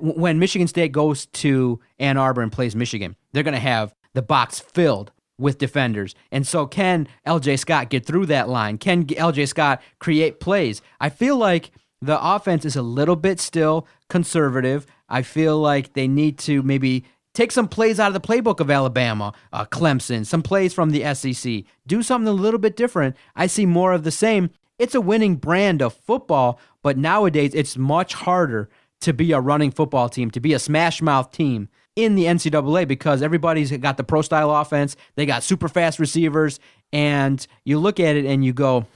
Speaker 5: when Michigan State goes to Ann Arbor and plays Michigan? They're going to have the box filled with defenders. And so can L.J. Scott get through that line? Can L.J. Scott create plays? I feel like the offense is a little bit still conservative. I feel like they need to maybe take some plays out of the playbook of Alabama, Clemson, some plays from the SEC. Do something a little bit different. I see more of the same. It's a winning brand of football, but nowadays it's much harder to be a running football team, to be a smash-mouth team in the NCAA, because everybody's got the pro-style offense, they got super fast receivers, and you look at it and you go,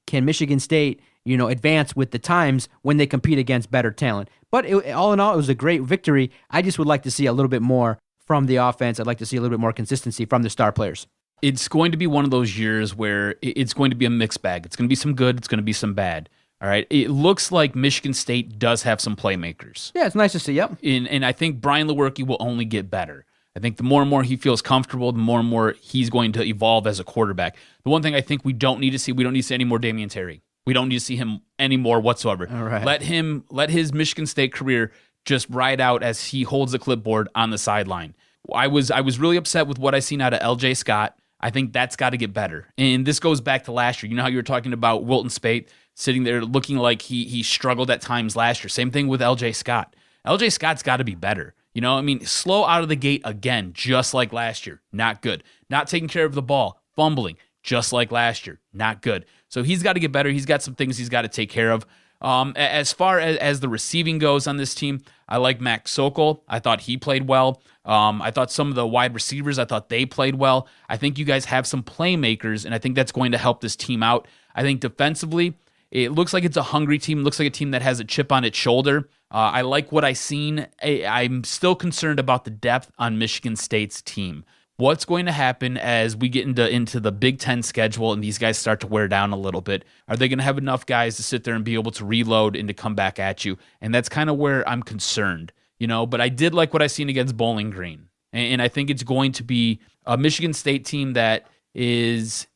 Speaker 5: can Michigan State, advance with the times when they compete against better talent? But all in all, it was a great victory. I just would like to see a little bit more from the offense. I'd like to see a little bit more consistency from the star players.
Speaker 2: It's going to be one of those years where it's going to be a mixed bag. It's going to be some good, it's going to be some bad. All right. It looks like Michigan State does have some playmakers.
Speaker 5: Yeah, it's nice to see. Yep.
Speaker 2: And I think Brian Lewerke will only get better. I think the more and more he feels comfortable, the more and more he's going to evolve as a quarterback. The one thing I think we don't need to see any more Damian Terry. We don't need to see him anymore whatsoever.
Speaker 5: All right.
Speaker 2: Let his Michigan State career just ride out as he holds the clipboard on the sideline. I was really upset with what I seen out of L.J. Scott. I think that's got to get better. And this goes back to last year. You know how you were talking about Wilton Spate sitting there looking like he struggled at times last year. Same thing with L.J. Scott. L.J. Scott's got to be better. Slow out of the gate again, just like last year. Not good. Not taking care of the ball. Fumbling, just like last year. Not good. So he's got to get better. He's got some things he's got to take care of. As far as the receiving goes on this team, I like Max Sokol. I thought he played well. I thought some of the wide receivers, I thought they played well. I think you guys have some playmakers, and I think that's going to help this team out. I think defensively, it looks like it's a hungry team. It looks like a team that has a chip on its shoulder. I like what I've seen. I'm still concerned about the depth on Michigan State's team. What's going to happen as we get into the Big Ten schedule and these guys start to wear down a little bit? Are they going to have enough guys to sit there and be able to reload and to come back at you? And that's kind of where I'm concerned, But I did like what I seen against Bowling Green, and I think it's going to be a Michigan State team that it's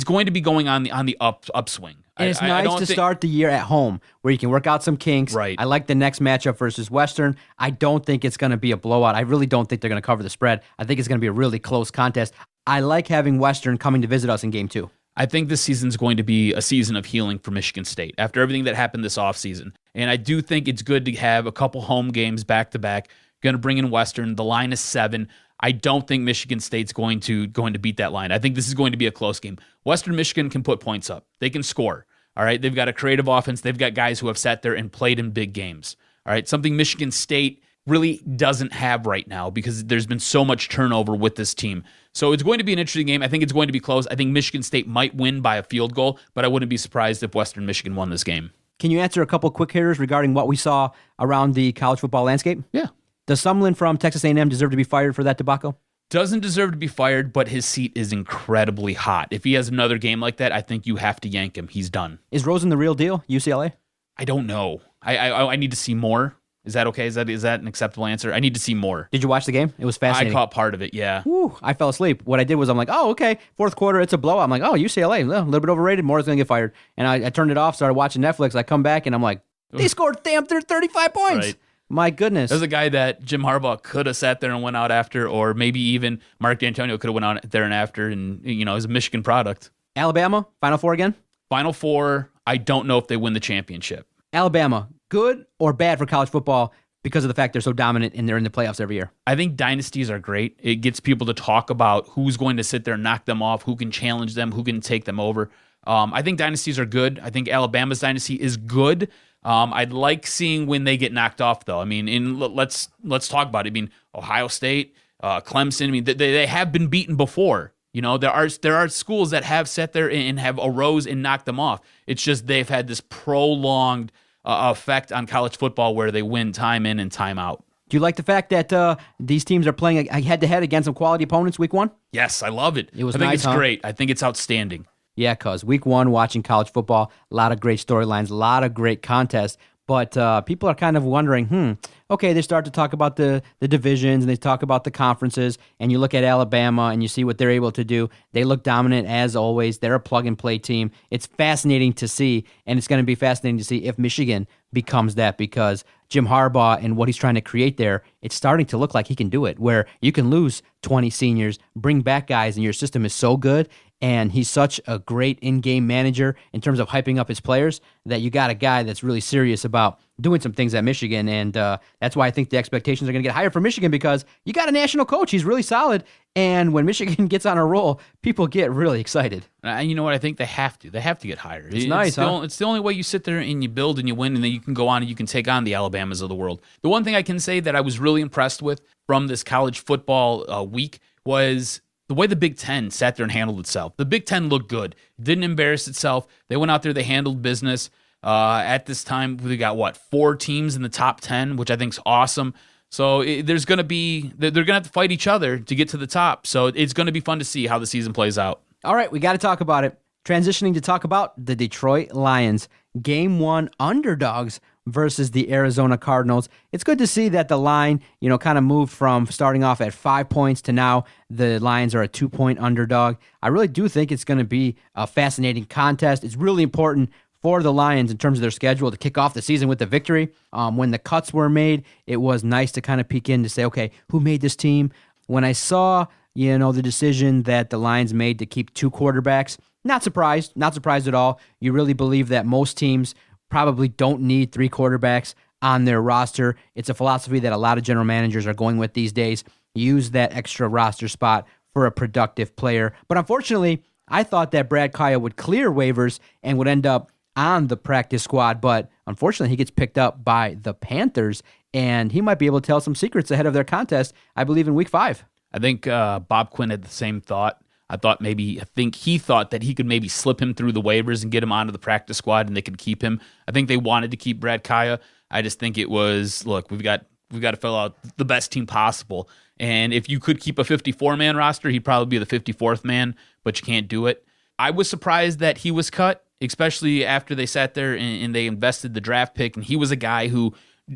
Speaker 2: going to be going on the upswing.
Speaker 5: And it's nice to start the year at home where you can work out some kinks.
Speaker 2: Right.
Speaker 5: I like the next matchup versus Western. I don't think it's going to be a blowout. I really don't think they're going to cover the spread. I think it's going to be a really close contest. I like having Western coming to visit us in Game 2.
Speaker 2: I think this season's going to be a season of healing for Michigan State after everything that happened this offseason. And I do think it's good to have a couple home games back-to-back. Going to bring in Western. The line is 7. I don't think Michigan State's going to beat that line. I think this is going to be a close game. Western Michigan can put points up. They can score. All right, they've got a creative offense. They've got guys who have sat there and played in big games. All right, something Michigan State really doesn't have right now because there's been so much turnover with this team. So it's going to be an interesting game. I think it's going to be close. I think Michigan State might win by a field goal, but I wouldn't be surprised if Western Michigan won this game.
Speaker 5: Can you answer a couple quick hitters regarding what we saw around the college football landscape?
Speaker 2: Yeah.
Speaker 5: Does Sumlin from Texas A&M deserve to be fired for that debacle?
Speaker 2: Doesn't deserve to be fired, but his seat is incredibly hot. If he has another game like that, I think you have to yank him. He's done.
Speaker 5: Is Rosen the real deal, UCLA?
Speaker 2: I don't know. I need to see more. Is that okay? Is that an acceptable answer? I need to see more.
Speaker 5: Did you watch the game? It was fascinating.
Speaker 2: I caught part of it, yeah.
Speaker 5: Whew, I fell asleep. What I did was I'm like, oh, okay, fourth quarter, it's a blowout. I'm like, oh, UCLA, a little bit overrated. Moore's going to get fired. And I turned it off, started watching Netflix. I come back, and I'm like, they scored damn 35 points.
Speaker 2: Right.
Speaker 5: My goodness.
Speaker 2: There's a guy that Jim Harbaugh could have sat there and went out after, or maybe even Mark D'Antonio could have went out there and after, and, it was a Michigan product.
Speaker 5: Alabama, Final Four again?
Speaker 2: Final Four, I don't know if they win the championship.
Speaker 5: Alabama, good or bad for college football because of the fact they're so dominant and they're in the playoffs every year?
Speaker 2: I think dynasties are great. It gets people to talk about who's going to sit there and knock them off, who can challenge them, who can take them over. I think dynasties are good. I think Alabama's dynasty is good. I'd like seeing when they get knocked off, though. I mean, let's talk about it. I mean, Ohio State, Clemson. I mean, they have been beaten before. There are schools that have sat there and have arose and knocked them off. It's just they've had this prolonged effect on college football where they win time in and time out.
Speaker 5: Do you like the fact that these teams are playing head-to-head against some quality opponents week one?
Speaker 2: Yes, I love it.
Speaker 5: It was
Speaker 2: I think
Speaker 5: nice,
Speaker 2: it's great. I think it's outstanding.
Speaker 5: Yeah, because week one, watching college football, a lot of great storylines, a lot of great contests. But people are kind of wondering, okay, they start to talk about the divisions and they talk about the conferences, and you look at Alabama and you see what they're able to do. They look dominant as always. They're a plug-and-play team. It's fascinating to see, and it's going to be fascinating to see if Michigan becomes that, because Jim Harbaugh and what he's trying to create there, it's starting to look like he can do it, where you can lose 20 seniors, bring back guys, and your system is so good, and he's such a great in-game manager in terms of hyping up his players that you got a guy that's really serious about doing some things at Michigan, and that's why I think the expectations are going to get higher for Michigan, because you got a national coach. He's really solid, and when Michigan gets on a roll, people get really excited.
Speaker 2: And you know what? I think they have to. They have to get higher.
Speaker 5: It's nice, huh?
Speaker 2: It's the only way you sit there and you build and you win, and then you can go on and you can take on the Alabamas of the world. The one thing I can say that I was really impressed with from this college football week was the way the Big Ten sat there and handled itself. The Big Ten looked good. It didn't embarrass itself. They went out there, they handled business. At this time, we got, 4 teams in the top 10, which I think is awesome. So they're going to have to fight each other to get to the top. So it's going to be fun to see how the season plays out.
Speaker 5: All right, we got to talk about it. Transitioning to talk about the Detroit Lions. Game 1 underdogs versus the Arizona Cardinals. It's good to see that the line, kind of moved from starting off at 5 points to now the Lions are a 2-point underdog. I really do think it's going to be a fascinating contest. It's really important for the Lions in terms of their schedule to kick off the season with the victory. When the cuts were made, it was nice to kind of peek in to say, okay, who made this team? When I saw, the decision that the Lions made to keep 2 quarterbacks, not surprised at all. You really believe that most teams probably don't need 3 quarterbacks on their roster. It's a philosophy that a lot of general managers are going with these days. Use that extra roster spot for a productive player. But unfortunately, I thought that Brad Kaya would clear waivers and would end up on the practice squad, but unfortunately he gets picked up by the Panthers, and he might be able to tell some secrets ahead of their contest, I believe, in week 5.
Speaker 2: I think Bob Quinn had the same thought. I think he thought that he could maybe slip him through the waivers and get him onto the practice squad and they could keep him. I think they wanted to keep Brad Kaya. I just think it was, look, we've got to fill out the best team possible. And if you could keep a 54-man roster, he'd probably be the 54th man, but you can't do it. I was surprised that he was cut, especially after they sat there and they invested the draft pick, and he was a guy who,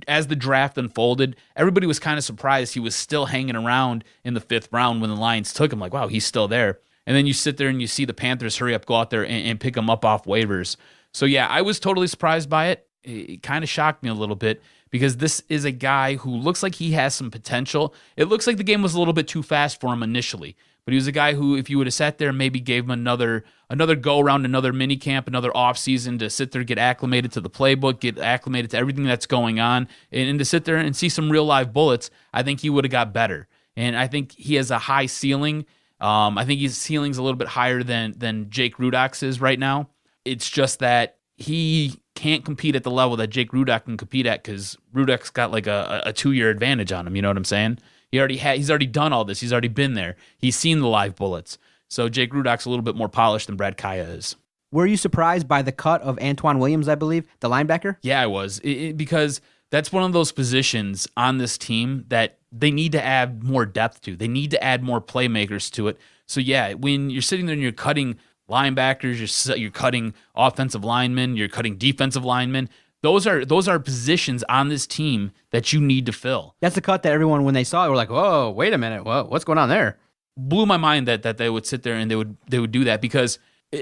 Speaker 2: as the draft unfolded, everybody was kind of surprised he was still hanging around in the 5th round when the Lions took him. Like, wow, he's still there. And then you sit there and you see the Panthers hurry up, go out there and pick him up off waivers. So yeah, I was totally surprised by it. It kind of shocked me a little bit because this is a guy who looks like he has some potential. It looks like the game was a little bit too fast for him initially, but he was a guy who, if you would have sat there and maybe gave him another go around, another mini camp, another off season to sit there, get acclimated to the playbook, get acclimated to everything that's going on, and to sit there and see some real live bullets, I think he would have got better. And I think he has a high ceiling. I think his ceiling's a little bit higher than Jake Rudock's is right now. It's just that he can't compete at the level that Jake Rudock can compete at because Rudock's got like a 2-year advantage on him. You know what I'm saying? He's already done all this. He's already been there. He's seen the live bullets. So Jake Rudock's a little bit more polished than Brad Kaya is.
Speaker 5: Were you surprised by the cut of Antoine Williams, I believe, the linebacker?
Speaker 2: Yeah, I was. Because that's one of those positions on this team that they need to add more depth to. They need to add more playmakers to it. So yeah, when you're sitting there and you're cutting linebackers, you're cutting offensive linemen, you're cutting defensive linemen. Those are positions on this team that you need to fill.
Speaker 5: That's the cut that everyone, when they saw it, were like, whoa, wait a minute, what's going on there?
Speaker 2: Blew my mind that they would sit there and they would do that, because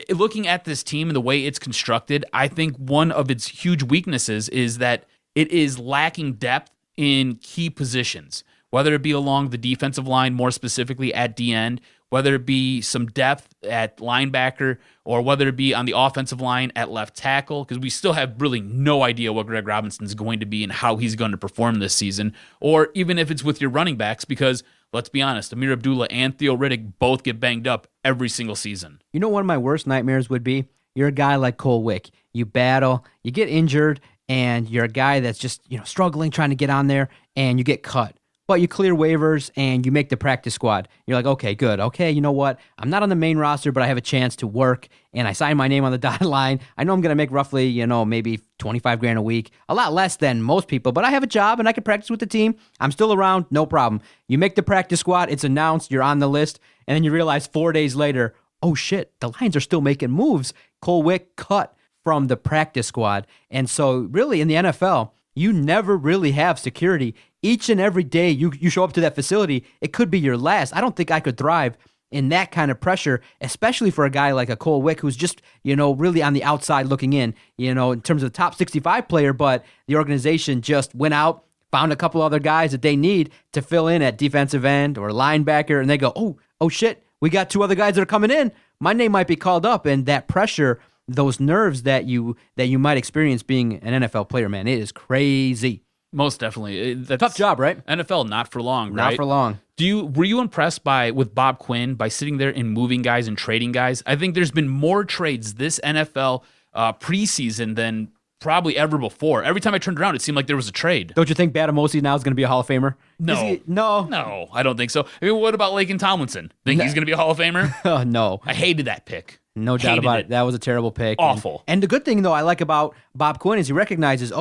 Speaker 2: looking at this team and the way it's constructed, I think one of its huge weaknesses is that it is lacking depth in key positions, whether it be along the defensive line, more specifically at D end, whether it be some depth at linebacker, or whether it be on the offensive line at left tackle, because we still have really no idea what Greg Robinson's going to be and how he's going to perform this season, or even if it's with your running backs, because let's be honest, Amir Abdullah and Theo Riddick both get banged up every single season.
Speaker 5: You know, one of my worst nightmares would be you're a guy like Cole Wick. You battle, you get injured, and you're a guy that's just, struggling, trying to get on there, and you get cut. But you clear waivers and you make the practice squad. You're like, okay, good. Okay, you know what? I'm not on the main roster, but I have a chance to work, and I sign my name on the dotted line. I know I'm going to make roughly, maybe $25,000 a week, a lot less than most people, but I have a job and I can practice with the team. I'm still around, no problem. You make the practice squad, it's announced, you're on the list, and then you realize 4 days later, oh shit, the Lions are still making moves. Cole Wick cut from the practice squad. And so really in the NFL, you never really have security. Each and every day you show up to that facility, it could be your last. I don't think I could thrive in that kind of pressure, especially for a guy like a Cole Wick who's just, really on the outside looking in, in terms of the top 65 player, but the organization just went out, found a couple other guys that they need to fill in at defensive end or linebacker, and they go, oh shit, we got 2 other guys that are coming in. My name might be called up, and that pressure, those nerves that you might experience being an NFL player, man, it is crazy.
Speaker 2: Most definitely. That's
Speaker 5: tough job, right?
Speaker 2: NFL, not for long, right?
Speaker 5: Not for long.
Speaker 2: Were you impressed with Bob Quinn by sitting there and moving guys and trading guys? I think there's been more trades this NFL preseason than probably ever before. Every time I turned around, it seemed like there was a trade.
Speaker 5: Don't you think Batamosi now is going to be a Hall of Famer?
Speaker 2: No. No, I don't think so. I mean, what about Laken Tomlinson? Think he's going to be a Hall of Famer?
Speaker 5: Oh, no.
Speaker 2: I hated that pick.
Speaker 5: No doubt about it. That was a terrible pick.
Speaker 2: Awful.
Speaker 5: And the good thing, though, I like about Bob Quinn is he recognizes,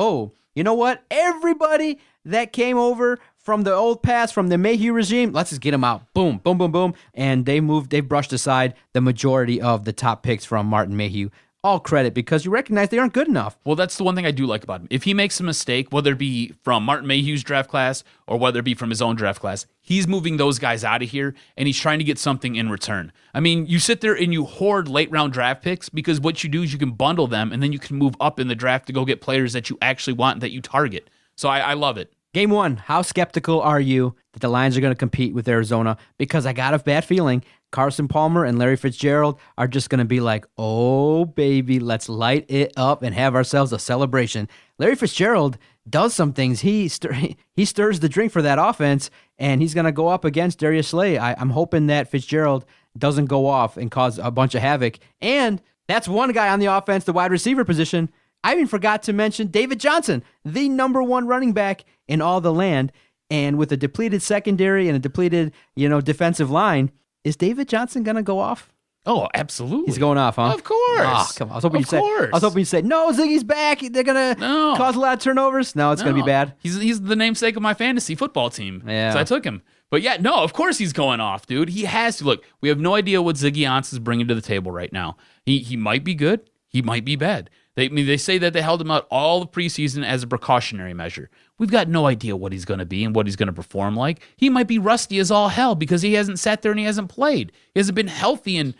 Speaker 5: you know what? Everybody that came over from the old past, from the Mayhew regime, let's just get them out. Boom, boom, boom, boom. And they've brushed aside the majority of the top picks from Martin Mayhew. All credit, because you recognize they aren't good enough.
Speaker 2: Well, that's the one thing I do like about him. If he makes a mistake, whether it be from Martin Mayhew's draft class or whether it be from his own draft class, he's moving those guys out of here, and he's trying to get something in return. I mean, you sit there and you hoard late-round draft picks, because what you do is you can bundle them, and then you can move up in the draft to go get players that you actually want and that you target. So I love it.
Speaker 5: Game 1, how skeptical are you that the Lions are going to compete with Arizona? Because I got a bad feeling Carson Palmer and Larry Fitzgerald are just going to be like, oh, baby, let's light it up and have ourselves a celebration. Larry Fitzgerald does some things. He stirs the drink for that offense, and he's going to go up against Darius Slay. I'm hoping that Fitzgerald doesn't go off and cause a bunch of havoc. And that's one guy on the offense, the wide receiver position. I even forgot to mention David Johnson, the #1 running back in all the land. And with a depleted secondary and a depleted, defensive line, is David Johnson going to go off?
Speaker 2: Oh, absolutely.
Speaker 5: He's going off, huh?
Speaker 2: Of course.
Speaker 5: Oh, come on. I was hoping you said, no, Ziggy's back. They're going to cause a lot of turnovers. No, it's going to be bad.
Speaker 2: He's the namesake of my fantasy football team.
Speaker 5: Yeah.
Speaker 2: So I took him. But yeah, no, of course he's going off, dude. He has to. Look, we have no idea what Ziggy Ansah is bringing to the table right now. He might be good. He might be bad. They say that they held him out all the preseason as a precautionary measure. We've got no idea what he's going to be and what he's going to perform like. He might be rusty as all hell because he hasn't sat there and he hasn't played. He hasn't been healthy in,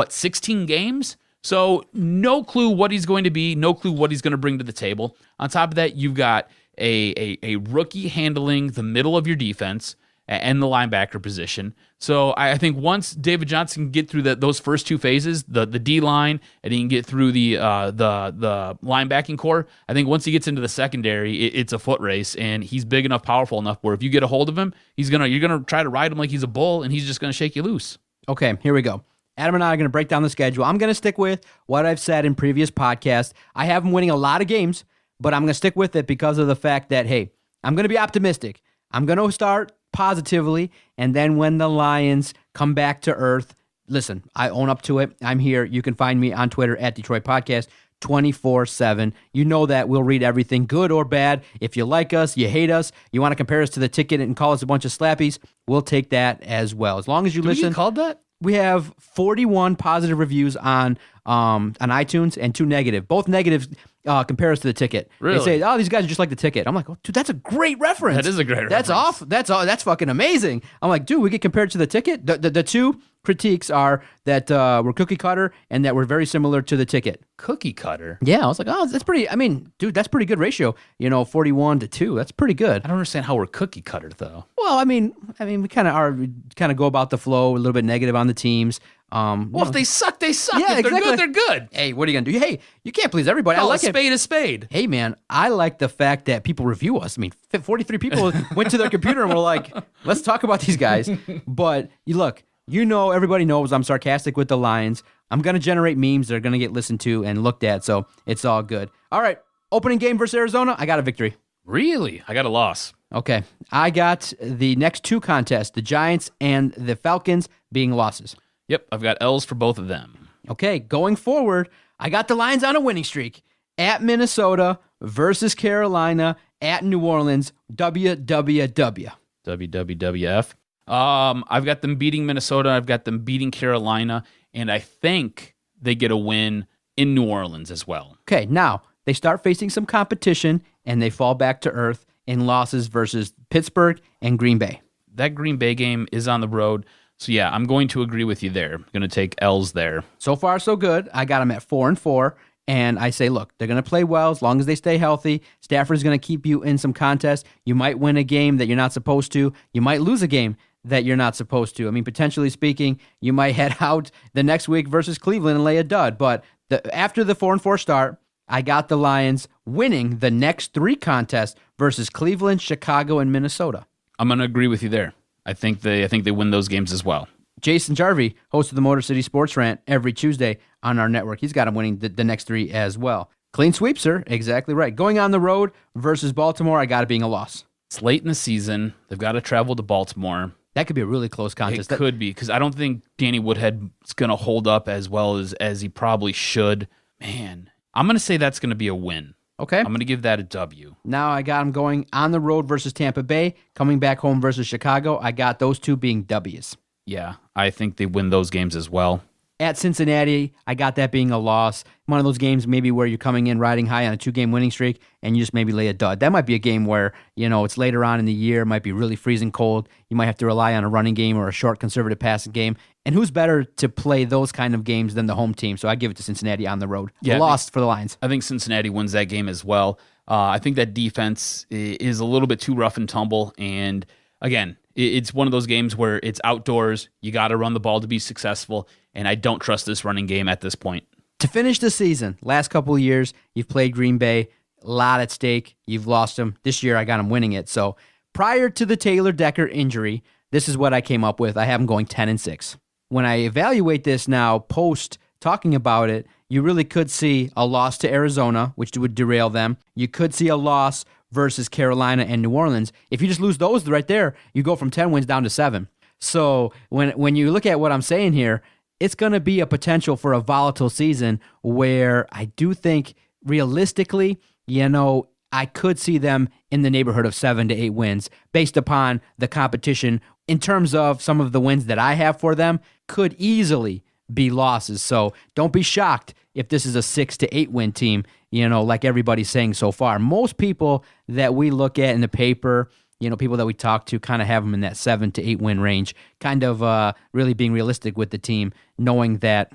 Speaker 2: 16 games? So no clue what he's going to be, no clue what he's going to bring to the table. On top of that, you've got a rookie handling the middle of your defense and the linebacker position. So I think once David Johnson can get through those first 2 phases, the D line, and he can get through the linebacking core, I think once he gets into the secondary, it's a foot race, and he's big enough, powerful enough where if you get a hold of him, you're gonna try to ride him like he's a bull, and he's just gonna shake you loose.
Speaker 5: Okay, here we go. Adam and I are going to break down the schedule. I'm going to stick with what I've said in previous podcasts. I have him winning a lot of games, but I'm going to stick with it because of the fact that, hey, I'm going to be optimistic. I'm going to start positively, and then when the Lions come back to earth, listen, I own up to it. I'm here. You can find me on Twitter at Detroit Podcast. 24/7. You know that we'll read everything, good or bad. If you like us, you hate us, you want to compare us to the ticket and call us a bunch of slappies, we'll take that as well. As long as you listen.
Speaker 2: We get called that?
Speaker 5: We have 41 positive reviews on iTunes and 2 negative. Both negatives compare us to the ticket.
Speaker 2: Really?
Speaker 5: They say, "Oh, these guys are just like the ticket." I'm like, "Oh, dude, that's a great reference.
Speaker 2: That is a great
Speaker 5: That's
Speaker 2: reference.
Speaker 5: That's fucking amazing." I'm like, "Dude, we get compared to the ticket." The 2 critiques are that we're cookie cutter and that we're very similar to the ticket.
Speaker 2: Cookie cutter?
Speaker 5: Yeah, I was like, "Oh, that's pretty." I mean, dude, that's pretty good ratio. 41-2. That's pretty good.
Speaker 2: I don't understand how we're cookie cutter though.
Speaker 5: Well, I mean, we kind of go about the flow, a little bit negative on the teams.
Speaker 2: Well, if they suck, they suck.
Speaker 5: Yeah,
Speaker 2: if they're
Speaker 5: exactly.
Speaker 2: good, they're good.
Speaker 5: Hey, what are you gonna do? Hey, you can't please everybody. I
Speaker 2: Call
Speaker 5: like
Speaker 2: a
Speaker 5: it.
Speaker 2: spade a spade.
Speaker 5: Hey, man, I like the fact that people review us. I mean, 43 people went to their computer and were like, "Let's talk about these guys." But you look, everybody knows I'm sarcastic with the Lions. I'm gonna generate memes that are gonna get listened to and looked at, so it's all good. All right, opening game versus Arizona. I got a victory.
Speaker 2: Really? I got a loss.
Speaker 5: Okay, I got the next 2 contests, the Giants and the Falcons, being losses.
Speaker 2: Yep, I've got L's for both of them.
Speaker 5: Okay, going forward, I got the Lions on a winning streak. At Minnesota versus Carolina, at New Orleans, WWW.
Speaker 2: WWF. I've got them beating Minnesota. I've got them beating Carolina. And I think they get a win in New Orleans as well.
Speaker 5: Okay, now they start facing some competition and they fall back to earth in losses versus Pittsburgh and Green Bay.
Speaker 2: That Green Bay game is on the road. So, yeah, I'm going to agree with you there. I'm going to take L's there.
Speaker 5: So far, so good. I got them at 4-4. And I say, look, they're going to play well as long as they stay healthy. Stafford's going to keep you in some contests. You might win a game that you're not supposed to. You might lose a game that you're not supposed to. I mean, potentially speaking, you might head out the next week versus Cleveland and lay a dud. But after the 4-4 start, I got the Lions winning the next 3 contests versus Cleveland, Chicago, and Minnesota.
Speaker 2: I'm going to agree with you there. I think they win those games as well.
Speaker 5: Jason Jarvie, host of the Motor City Sports Rant every Tuesday on our network. He's got them winning the next 3 as well. Clean sweep, sir. Exactly right. Going on the road versus Baltimore, I got it being a loss.
Speaker 2: It's late in the season. They've got to travel to Baltimore.
Speaker 5: That could be a really close contest.
Speaker 2: It could be, because I don't think Danny Woodhead's going to hold up as well as he probably should. Man, I'm going to say that's going to be a win.
Speaker 5: Okay.
Speaker 2: I'm going to give that a W.
Speaker 5: Now I got them going on the road versus Tampa Bay, coming back home versus Chicago. I got those 2 being W's.
Speaker 2: Yeah, I think they win those games as well.
Speaker 5: At Cincinnati, I got that being a loss. One of those games maybe where you're coming in riding high on a 2-game winning streak and you just maybe lay a dud. That might be a game where, it's later on in the year, it might be really freezing cold. You might have to rely on a running game or a short conservative passing game. And who's better to play those kind of games than the home team? So I give it to Cincinnati on the road.
Speaker 2: Yeah,
Speaker 5: Lost for the Lions.
Speaker 2: I think Cincinnati wins that game as well. I think that defense is a little bit too rough and tumble. And again, it's one of those games where it's outdoors. You got to run the ball to be successful. And I don't trust this running game at this point.
Speaker 5: To finish the season, last couple of years, you've played Green Bay, a lot at stake. You've lost them. This year, I got them winning it. So prior to the Taylor Decker injury, this is what I came up with. I have them going 10-6. When I evaluate this now, post talking about it, you really could see a loss to Arizona, which would derail them. You could see a loss versus Carolina and New Orleans. If you just lose those right there, you go from 10 wins down to 7. So when you look at what I'm saying here, it's going to be a potential for a volatile season where I do think realistically, I could see them in the neighborhood of 7 to 8 wins based upon the competition. In terms of some of the wins that I have for them, could easily be losses. So don't be shocked if this is a 6 to 8 win team, like everybody's saying so far. Most people that we look at in the paper, people that we talk to kind of have them in that 7 to 8 win range, kind of really being realistic with the team, knowing that,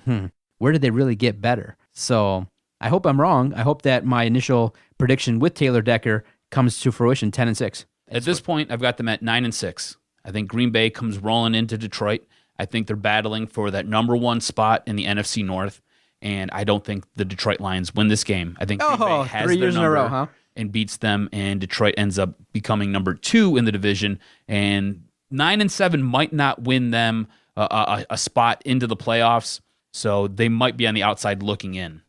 Speaker 5: where did they really get better? So I hope I'm wrong. I hope that my initial prediction with Taylor Decker comes to fruition, 10-6.
Speaker 2: At this point, I've got them at 9-6. I think Green Bay comes rolling into Detroit. I think they're battling for that number 1 spot in the NFC North, and I don't think the Detroit Lions win this game. I think Green Bay has
Speaker 5: 3
Speaker 2: their
Speaker 5: years
Speaker 2: number
Speaker 5: in a row, huh?
Speaker 2: and beats them, and Detroit ends up becoming number 2 in the division, and 9-7 might not win them a spot into the playoffs, so they might be on the outside looking in.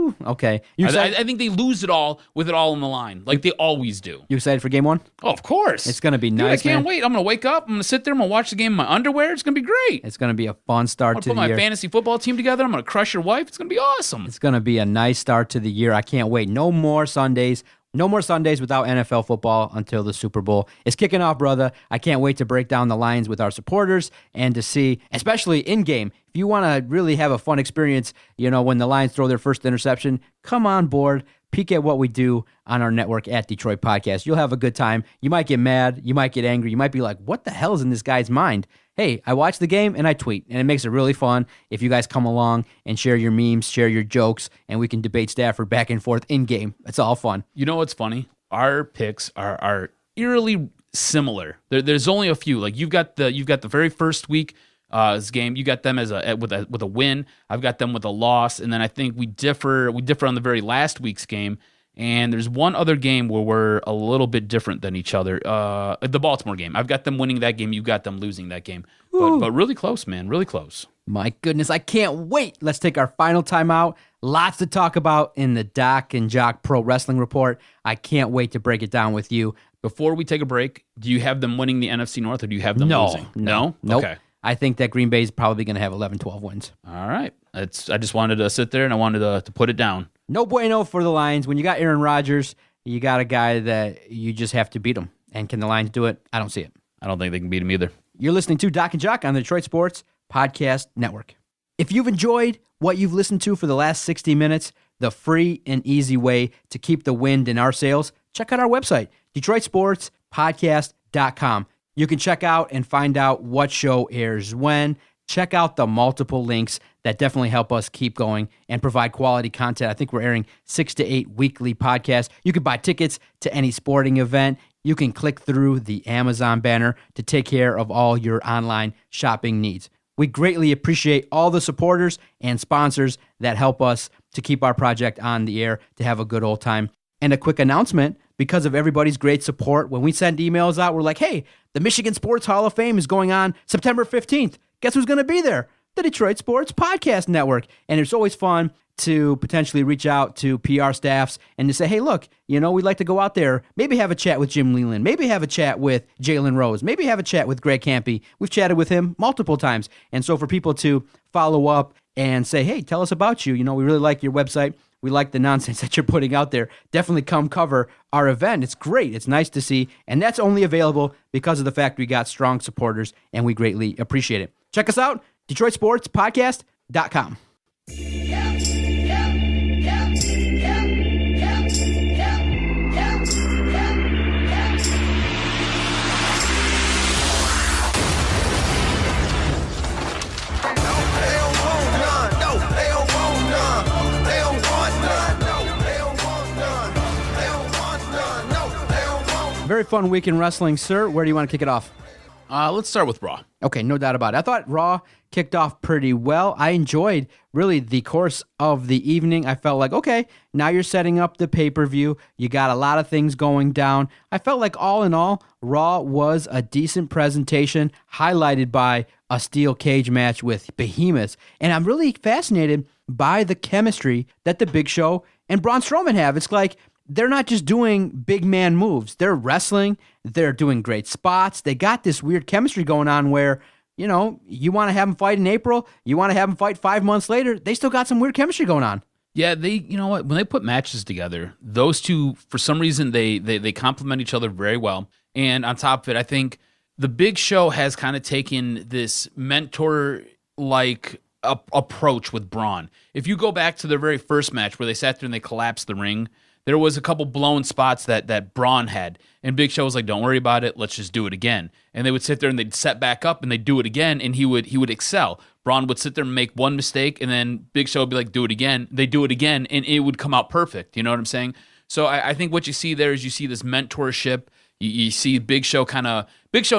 Speaker 5: Whew, okay. You excited?
Speaker 2: I think they lose it all with it all on the line, like they always do.
Speaker 5: You excited for game one?
Speaker 2: Oh, of course.
Speaker 5: It's going to be
Speaker 2: Dude,
Speaker 5: nice,
Speaker 2: I can't
Speaker 5: man.
Speaker 2: wait. I'm going to wake up. I'm going to sit there. I'm going to watch the game in my underwear. It's going to be great.
Speaker 5: It's going to be a fun
Speaker 2: I'm
Speaker 5: start
Speaker 2: going
Speaker 5: to
Speaker 2: to
Speaker 5: the
Speaker 2: put my
Speaker 5: year.
Speaker 2: fantasy football team together. I'm going to crush your wife. It's going to be awesome.
Speaker 5: It's going to be a nice start to the year. I can't wait. No more Sundays. No more Sundays without NFL football until the Super Bowl. It's kicking off, brother. I can't wait to break down the lines with our supporters and to see, especially in-game, if you want to really have a fun experience, when the Lions throw their first interception, come on board. Peek at what we do on our network at Detroit Podcast. You'll have a good time. You might get mad. You might get angry. You might be like, what the hell is in this guy's mind? Hey, I watch the game and I tweet, and it makes it really fun if you guys come along and share your memes, share your jokes, and we can debate Stafford back and forth in game. It's all fun.
Speaker 2: You know what's funny? Our picks are eerily similar. There's only a few. Like you've got the very first week game. You got them with a win. I've got them with a loss, and then I think we differ on the very last week's game. And there's one other game where we're a little bit different than each other. The Baltimore game. I've got them winning that game. You got them losing that game. But really close, man. Really close.
Speaker 5: My goodness, I can't wait. Let's take our final timeout. Lots to talk about in the Doc and Jock Pro Wrestling Report. I can't wait to break it down with you.
Speaker 2: Before we take a break, do you have them winning the NFC North or do you have them losing?
Speaker 5: No.
Speaker 2: Okay.
Speaker 5: I think that Green Bay is probably going to have 11, 12 wins.
Speaker 2: All right. I just wanted to sit there and I wanted to put it down.
Speaker 5: No bueno for the Lions. When you got Aaron Rodgers, you got a guy that you just have to beat him. And can the Lions do it? I don't see it.
Speaker 2: I don't think they can beat him either.
Speaker 5: You're listening to Doc and Jock on the Detroit Sports Podcast Network. If you've enjoyed what you've listened to for the last 60 minutes, the free and easy way to keep the wind in our sails, check out our website, DetroitSportsPodcast.com. You can check out and find out what show airs when. Check out the multiple links that definitely help us keep going and provide quality content. I think we're airing 6 to 8 weekly podcasts. You can buy tickets to any sporting event. You can click through the Amazon banner to take care of all your online shopping needs. We greatly appreciate all the supporters and sponsors that help us to keep our project on the air, to have a good old time. And a quick announcement, because of everybody's great support, when we send emails out, we're like, hey, the Michigan Sports Hall of Fame is going on September 15th. Guess who's going to be there? The Detroit Sports Podcast Network. And it's always fun to potentially reach out to PR staffs and to say, hey, look, we'd like to go out there, maybe have a chat with Jim Leland, maybe have a chat with Jalen Rose, maybe have a chat with Greg Campy. We've chatted with him multiple times. And so for people to follow up and say, hey, tell us about you. We really like your website. We like the nonsense that you're putting out there. Definitely come cover our event. It's great. It's nice to see. And that's only available because of the fact we got strong supporters, and we greatly appreciate it. Check us out, DetroitSportsPodcast.com. Very fun week in wrestling, sir. Where do you want to kick it off?
Speaker 2: Let's start with Raw.
Speaker 5: Okay, no doubt about it. I thought Raw kicked off pretty well. I enjoyed really the course of the evening. I felt like, okay, now you're setting up the pay-per-view. You got a lot of things going down. I felt like all in all, Raw was a decent presentation, highlighted by a steel cage match with behemoths. And I'm really fascinated by the chemistry that the Big Show and Braun Strowman have. It's like they're not just doing big man moves. They're wrestling. They're doing great spots. They got this weird chemistry going on where, you want to have them fight in April. You want to have them fight 5 months later. They still got some weird chemistry going on.
Speaker 2: Yeah, you know what? When they put matches together, those two, for some reason, they complement each other very well. And on top of it, I think the Big Show has kind of taken this mentor-like approach with Braun. If you go back to their very first match where they sat there and they collapsed the ring, there was a couple blown spots that Braun had, and Big Show was like, don't worry about it, let's just do it again. And they would sit there and they'd set back up and they'd do it again, and he would excel. Braun would sit there and make one mistake, and then Big Show would be like, do it again. They do it again, and it would come out perfect. You know what I'm saying? So I think what you see there is you see this mentorship. You see Big Show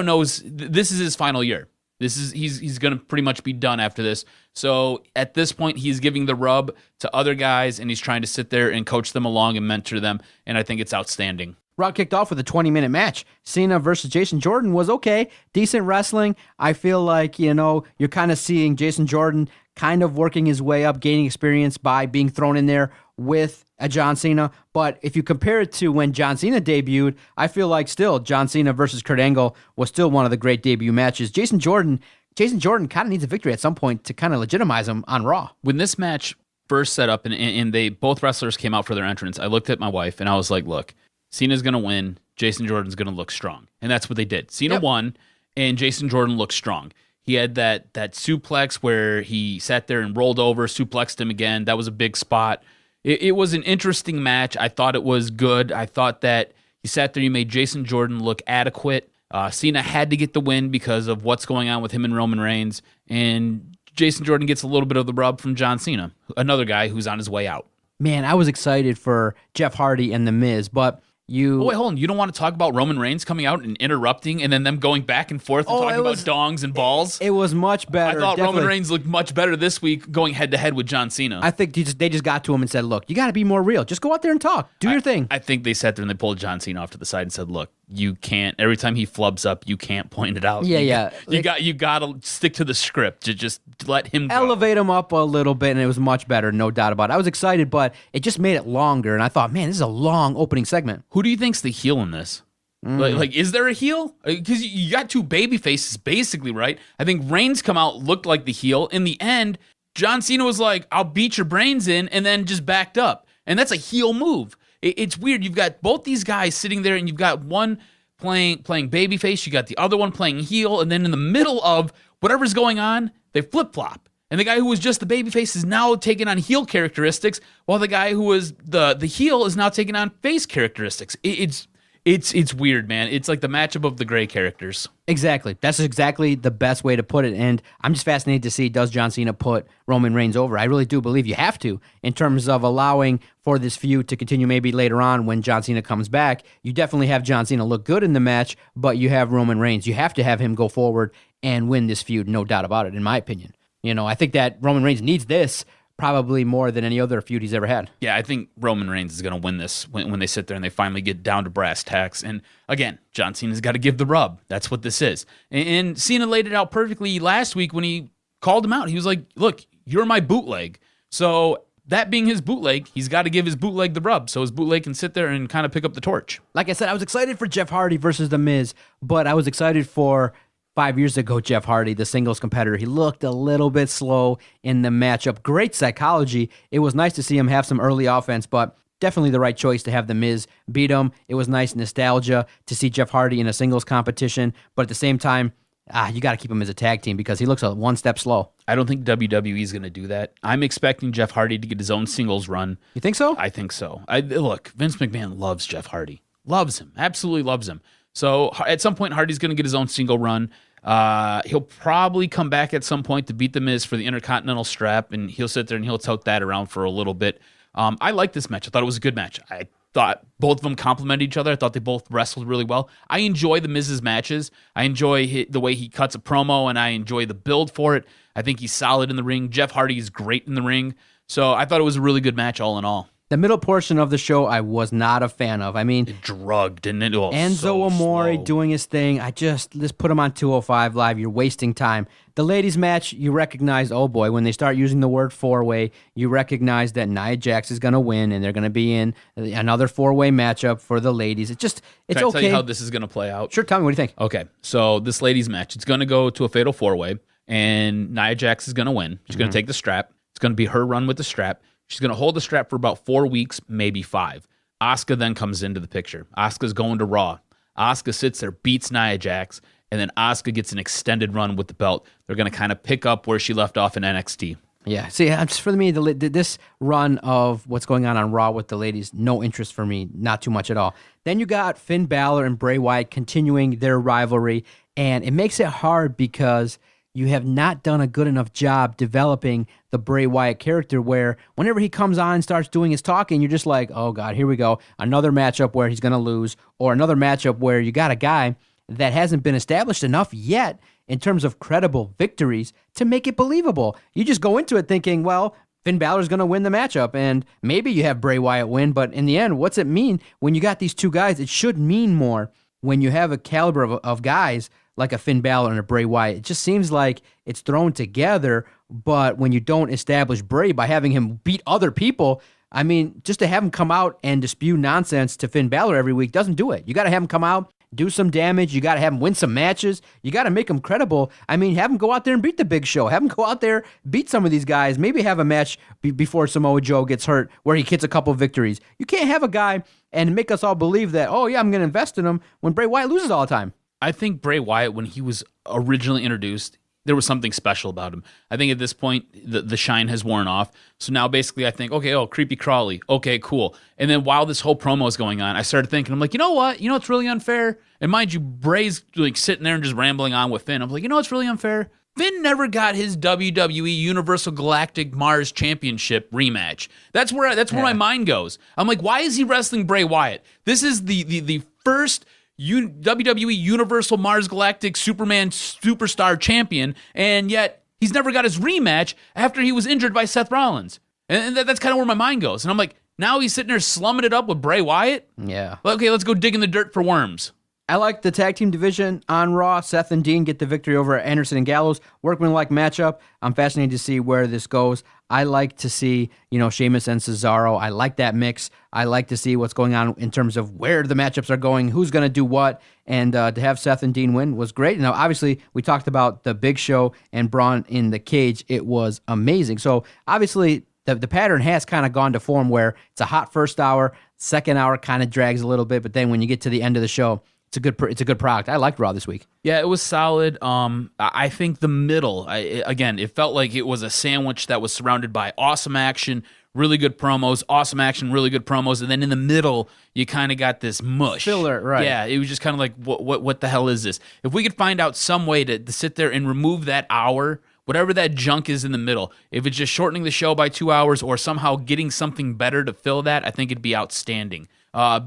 Speaker 2: knows this is his final year. He's going to pretty much be done after this. So at this point, he's giving the rub to other guys, and he's trying to sit there and coach them along and mentor them, and I think it's outstanding.
Speaker 5: Raw kicked off with a 20-minute match. Cena versus Jason Jordan was okay. Decent wrestling. I feel like, you're kind of seeing Jason Jordan kind of working his way up, gaining experience by being thrown in there with a John Cena. But if you compare it to when John Cena debuted, I feel like still John Cena versus Kurt Angle was still one of the great debut matches. Jason Jordan kind of needs a victory at some point to kind of legitimize him on Raw.
Speaker 2: When this match first set up and they both wrestlers came out for their entrance, I looked at my wife and I was like, look, Cena's going to win. Jason Jordan's going to look strong. And that's what they did. Cena won, and Jason Jordan looked strong. He had that suplex where he sat there and rolled over, suplexed him again. That was a big spot. It was an interesting match. I thought it was good. I thought that he sat there, he made Jason Jordan look adequate. Cena had to get the win because of what's going on with him and Roman Reigns. And Jason Jordan gets a little bit of the rub from John Cena, another guy who's on his way out.
Speaker 5: Man, I was excited for Jeff Hardy and The Miz, but
Speaker 2: Oh, wait, hold on. You don't want to talk about Roman Reigns coming out and interrupting and then them going back and forth and talking about dongs and balls?
Speaker 5: It was much better.
Speaker 2: I thought
Speaker 5: definitely.
Speaker 2: Roman Reigns looked much better this week going head-to-head with John Cena.
Speaker 5: I think they just got to him and said, look, you got to be more real. Just go out there and talk. Do your thing.
Speaker 2: I think they sat there and they pulled John Cena off to the side and said, look, you can't, every time he flubs up, you can't point it out.
Speaker 5: Yeah.
Speaker 2: You got to stick to the script to just let him go.
Speaker 5: Elevate him up a little bit, and it was much better, no doubt about it. I was excited, but it just made it longer, and I thought, man, this is a long opening segment.
Speaker 2: Who do you think's the heel in this? Like, is there a heel? Because you got two baby faces, basically, right? I think Reigns come out, looked like the heel. In the end, John Cena was like, I'll beat your brains in, and then just backed up. And that's a heel move. It's weird. You've got both these guys sitting there, and you've got one playing babyface, you got the other one playing heel, and then in the middle of whatever's going on, they flip-flop. And the guy who was just the babyface is now taking on heel characteristics, while the guy who was the heel is now taking on face characteristics. It's weird, man. It's like the matchup of the gray characters.
Speaker 5: Exactly. That's exactly the best way to put it. And I'm just fascinated to see, does John Cena put Roman Reigns over? I really do believe you have to, in terms of allowing for this feud to continue maybe later on when John Cena comes back. You definitely have John Cena look good in the match, but you have Roman Reigns. You have to have him go forward and win this feud, no doubt about it, in my opinion. I think that Roman Reigns needs this probably more than any other feud he's ever had.
Speaker 2: Yeah, I think Roman Reigns is going to win this when they sit there and they finally get down to brass tacks. And again, John Cena's got to give the rub. That's what this is. And Cena laid it out perfectly last week when he called him out. He was like, look, you're my bootleg. So that being his bootleg, he's got to give his bootleg the rub so his bootleg can sit there and kind of pick up the torch.
Speaker 5: Like I said, I was excited for Jeff Hardy versus The Miz, but I was excited for 5 years ago, Jeff Hardy, the singles competitor. He looked a little bit slow in the matchup. Great psychology. It was nice to see him have some early offense, but definitely the right choice to have The Miz beat him. It was nice nostalgia to see Jeff Hardy in a singles competition, but at the same time, you got to keep him as a tag team because he looks one step slow.
Speaker 2: I don't think WWE is going to do that. I'm expecting Jeff Hardy to get his own singles run.
Speaker 5: You think so?
Speaker 2: I think so. Look, Vince McMahon loves Jeff Hardy. Loves him. Absolutely loves him. So at some point, Hardy's going to get his own single run. He'll probably come back at some point to beat The Miz for the Intercontinental strap, and he'll sit there and he'll tote that around for a little bit. I like this match. I thought it was a good match. I thought both of them complemented each other. I thought they both wrestled really well. I enjoy The Miz's matches. I enjoy the way he cuts a promo, and I enjoy the build for it. I think he's solid in the ring. Jeff Hardy is great in the ring. So I thought it was a really good match all in all.
Speaker 5: The middle portion of the show, I was not a fan of. I mean,
Speaker 2: it drugged, didn't it? Oh,
Speaker 5: Enzo
Speaker 2: so
Speaker 5: Amore
Speaker 2: slow.
Speaker 5: doing his thing. Let's put him on 205 Live. You're wasting time. The ladies' match, you recognize, oh boy, when they start using the word four-way, you recognize that Nia Jax is going to win, and they're going to be in another four-way matchup for the ladies. It's okay.
Speaker 2: Can I tell you how this is going to play out?
Speaker 5: Sure, tell me. What do you think?
Speaker 2: Okay, so this ladies' match, it's going to go to a fatal four-way, and Nia Jax is going to win. She's going to take the strap. It's going to be her run with the strap. She's going to hold the strap for about 4 weeks, maybe 5. Asuka then comes into the picture. Asuka's going to Raw. Asuka sits there, beats Nia Jax, and then Asuka gets an extended run with the belt. They're going to kind of pick up where she left off in NXT.
Speaker 5: Yeah, see, just for me, this run of what's going on Raw with the ladies, no interest for me, not too much at all. Then you got Finn Balor and Bray Wyatt continuing their rivalry, and it makes it hard because you have not done a good enough job developing the Bray Wyatt character where whenever he comes on and starts doing his talking, you're just like, oh God, here we go. Another matchup where he's going to lose, or another matchup where you got a guy that hasn't been established enough yet in terms of credible victories to make it believable. You just go into it thinking, well, Finn Balor's going to win the matchup, and maybe you have Bray Wyatt win, but in the end, what's it mean when you got these two guys? It should mean more when you have a caliber of guys like a Finn Balor and a Bray Wyatt. It just seems like it's thrown together, but when you don't establish Bray by having him beat other people, I mean, just to have him come out and dispute nonsense to Finn Balor every week doesn't do it. You got to have him come out, do some damage. You got to have him win some matches. You got to make him credible. I mean, have him go out there and beat the Big Show. Have him go out there, beat some of these guys. Maybe have a match before Samoa Joe gets hurt where he gets a couple victories. You can't have a guy and make us all believe that, oh, yeah, I'm going to invest in him when Bray Wyatt loses all the time.
Speaker 2: I think Bray Wyatt, when he was originally introduced, there was something special about him. I think at this point, the shine has worn off. So now basically I think, okay, creepy crawly. Okay, cool. And then while this whole promo is going on, I started thinking, I'm like, you know what? You know what's really unfair? And mind you, Bray's like sitting there and just rambling on with Finn. I'm like, you know what's really unfair? Finn never got his WWE Universal Galactic Mars Championship rematch. That's where my mind goes. I'm like, why is he wrestling Bray Wyatt? This is the first WWE Universal Mars Galactic Superman Superstar Champion, and yet he's never got his rematch after he was injured by Seth Rollins. And that's kind of where my mind goes. And I'm like, now he's sitting there slumming it up with Bray Wyatt?
Speaker 5: Yeah.
Speaker 2: Okay, let's go dig in the dirt for worms.
Speaker 5: I like the tag team division on Raw. Seth and Dean get the victory over Anderson and Gallows. Workman-like matchup. I'm fascinated to see where this goes. I like to see, Sheamus and Cesaro. I like that mix. I like to see what's going on in terms of where the matchups are going, who's going to do what, and to have Seth and Dean win was great. Now, obviously, we talked about the Big Show and Braun in the cage. It was amazing. So, obviously, the pattern has kind of gone to form where it's a hot first hour, second hour kind of drags a little bit, but then when you get to the end of the show, it's a good product. I liked Raw this week.
Speaker 2: Yeah, it was solid. I think the middle, again, it felt like it was a sandwich that was surrounded by awesome action, really good promos, awesome action, really good promos, and then in the middle, you kind of got this mush.
Speaker 5: Filler, right.
Speaker 2: Yeah, it was just kind of like, what the hell is this? If we could find out some way to sit there and remove that hour, whatever that junk is in the middle, if it's just shortening the show by 2 hours or somehow getting something better to fill that, I think it'd be outstanding.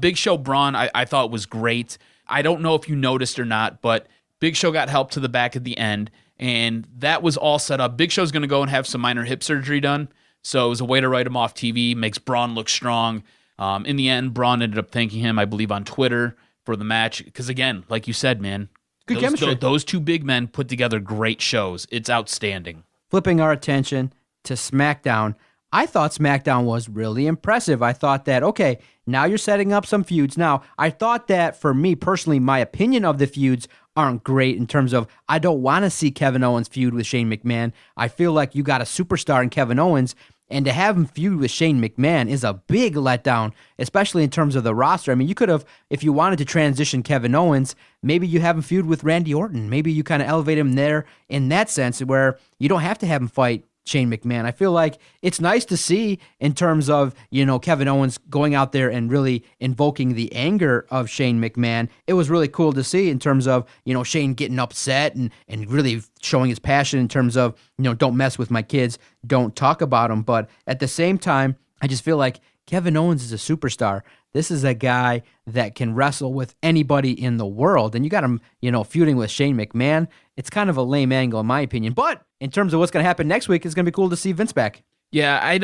Speaker 2: Big Show Braun, I thought was great. I don't know if you noticed or not, but Big Show got help to the back at the end, and that was all set up. Big Show's going to go and have some minor hip surgery done, so it was a way to write him off TV, makes Braun look strong. In the end, Braun ended up thanking him, I believe, on Twitter for the match, because again, like you said, man,
Speaker 5: good chemistry.
Speaker 2: Those two big men put together great shows. It's outstanding.
Speaker 5: Flipping our attention to SmackDown, I thought SmackDown was really impressive. I thought that, okay, now you're setting up some feuds. Now, I thought that for me personally, my opinion of the feuds aren't great in terms of I don't want to see Kevin Owens feud with Shane McMahon. I feel like you got a superstar in Kevin Owens, and to have him feud with Shane McMahon is a big letdown, especially in terms of the roster. I mean, you could have, if you wanted to transition Kevin Owens, maybe you have him feud with Randy Orton. Maybe you kind of elevate him there in that sense where you don't have to have him fight Shane McMahon. I feel like it's nice to see in terms of, Kevin Owens going out there and really invoking the anger of Shane McMahon. It was really cool to see in terms of, Shane getting upset and really showing his passion in terms of, don't mess with my kids, don't talk about them. But at the same time, I just feel like Kevin Owens is a superstar. This is a guy that can wrestle with anybody in the world. And you got him, feuding with Shane McMahon. It's kind of a lame angle in my opinion. But in terms of what's going to happen next week, it's going to be cool to see Vince back.
Speaker 2: Yeah,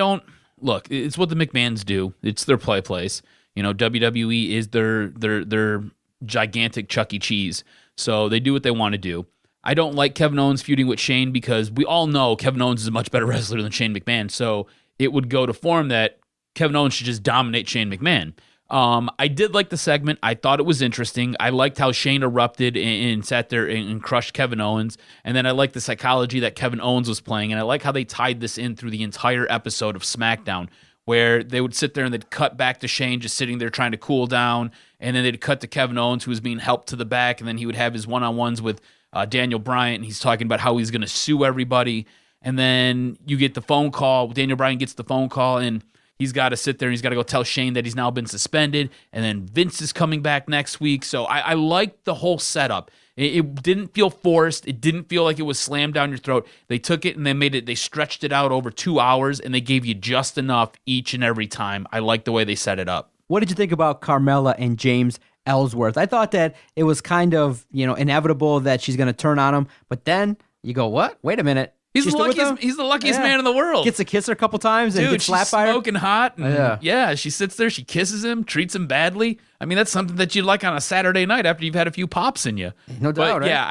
Speaker 2: look, it's what the McMahons do. It's their place. WWE is their gigantic Chuck E. Cheese. So they do what they want to do. I don't like Kevin Owens feuding with Shane because we all know Kevin Owens is a much better wrestler than Shane McMahon. So it would go to form that Kevin Owens should just dominate Shane McMahon. I did like the segment. I thought it was interesting. I liked how Shane erupted and sat there and crushed Kevin Owens. And then I liked the psychology that Kevin Owens was playing. And I like how they tied this in through the entire episode of SmackDown, where they would sit there and they'd cut back to Shane just sitting there trying to cool down. And then they'd cut to Kevin Owens, who was being helped to the back. And then he would have his one-on-ones with Daniel Bryan. And he's talking about how he's going to sue everybody. And then you get the phone call. Daniel Bryan gets the phone call, and he's got to sit there and he's got to go tell Shane that he's now been suspended. And then Vince is coming back next week. So I liked the whole setup. It didn't feel forced. It didn't feel like it was slammed down your throat. They took it and they stretched it out over 2 hours, and they gave you just enough each and every time. I like the way they set it up.
Speaker 5: What did you think about Carmella and James Ellsworth? I thought that it was kind of, inevitable that she's going to turn on him. But then you go, what? Wait a minute.
Speaker 2: He's
Speaker 5: She's
Speaker 2: the
Speaker 5: still with
Speaker 2: luckiest.
Speaker 5: him?
Speaker 2: He's the luckiest
Speaker 5: Yeah.
Speaker 2: man in the world.
Speaker 5: Gets to kiss her a couple times and
Speaker 2: Dude,
Speaker 5: gets
Speaker 2: she's
Speaker 5: slapped by her.
Speaker 2: smoking hot. And
Speaker 5: Yeah.
Speaker 2: she sits there. She kisses him, treats him badly. I mean, that's something that you'd like on a Saturday night after you've had a few pops in you.
Speaker 5: No doubt,
Speaker 2: But
Speaker 5: right?
Speaker 2: yeah,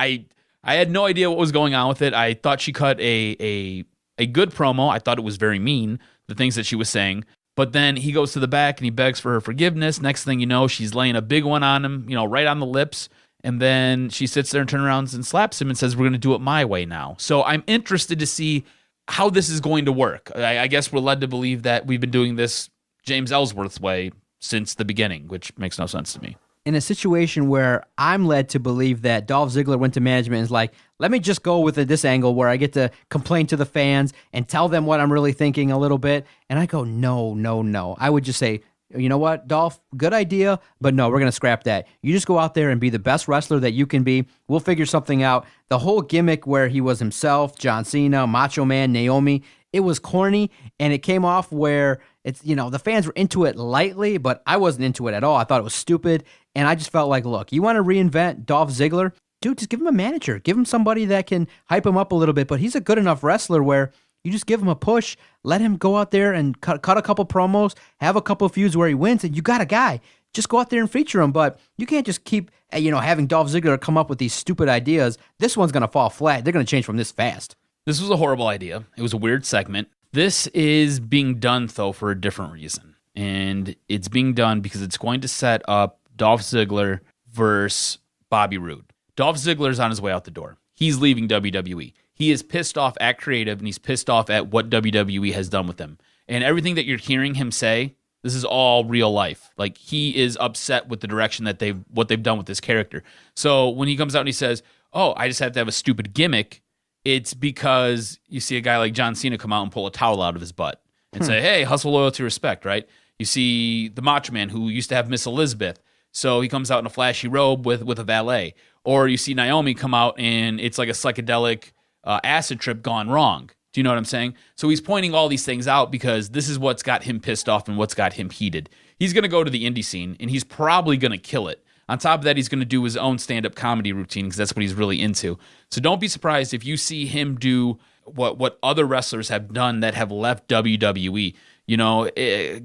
Speaker 2: I had no idea what was going on with it. I thought she cut a good promo. I thought it was very mean, the things that she was saying. But then he goes to the back and he begs for her forgiveness. Next thing you know, she's laying a big one on him, right on the lips. And then she sits there and turns around and slaps him and says, "We're going to do it my way now." So I'm interested to see how this is going to work. I guess we're led to believe that we've been doing this James Ellsworth's way since the beginning, which makes no sense to me.
Speaker 5: In a situation where I'm led to believe that Dolph Ziggler went to management and is like, let me just go with this angle where I get to complain to the fans and tell them what I'm really thinking a little bit. And I go, no. I would just say, you know what, Dolph, good idea, but no, we're going to scrap that. You just go out there and be the best wrestler that you can be. We'll figure something out. The whole gimmick where he was himself, John Cena, Macho Man, Naomi, it was corny, and it came off where it's, the fans were into it lightly, but I wasn't into it at all. I thought it was stupid, and I just felt like, look, you want to reinvent Dolph Ziggler? Dude, just give him a manager. Give him somebody that can hype him up a little bit, but he's a good enough wrestler where you just give him a push, let him go out there and cut a couple promos, have a couple feuds where he wins, and you got a guy. Just go out there and feature him, but you can't just keep, having Dolph Ziggler come up with these stupid ideas. This one's going to fall flat. They're going to change from this fast.
Speaker 2: This was a horrible idea. It was a weird segment. This is being done, though, for a different reason. And it's being done because it's going to set up Dolph Ziggler versus Bobby Roode. Dolph Ziggler's on his way out the door. He's leaving WWE. He is pissed off at creative, and he's pissed off at what WWE has done with him. And everything that you're hearing him say, this is all real life. Like, he is upset with the direction that what they've done with this character. So when he comes out and he says, "Oh, I just have to have a stupid gimmick," it's because you see a guy like John Cena come out and pull a towel out of his butt and say, "Hey, hustle, loyalty, respect," right? You see the Macho Man who used to have Miss Elizabeth, so he comes out in a flashy robe with a valet. Or you see Naomi come out and it's like a psychedelic acid trip gone wrong. Do you know what I'm saying? So he's pointing all these things out because this is what's got him pissed off and what's got him heated. He's going to go to the indie scene and he's probably going to kill it. On top of that, he's going to do his own stand-up comedy routine because that's what he's really into. So don't be surprised if you see him do what other wrestlers have done that have left WWE.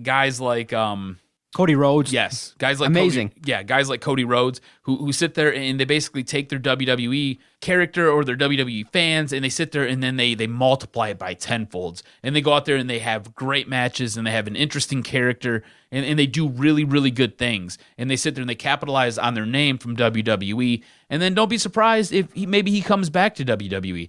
Speaker 2: Guys like
Speaker 5: Cody Rhodes.
Speaker 2: Yes, guys like
Speaker 5: amazing.
Speaker 2: Guys like Cody Rhodes who sit there and they basically take their WWE character or their WWE fans and they sit there and then they multiply it by tenfolds and they go out there and they have great matches and they have an interesting character and they do really, really good things and they sit there and they capitalize on their name from WWE and then don't be surprised if maybe he comes back to WWE.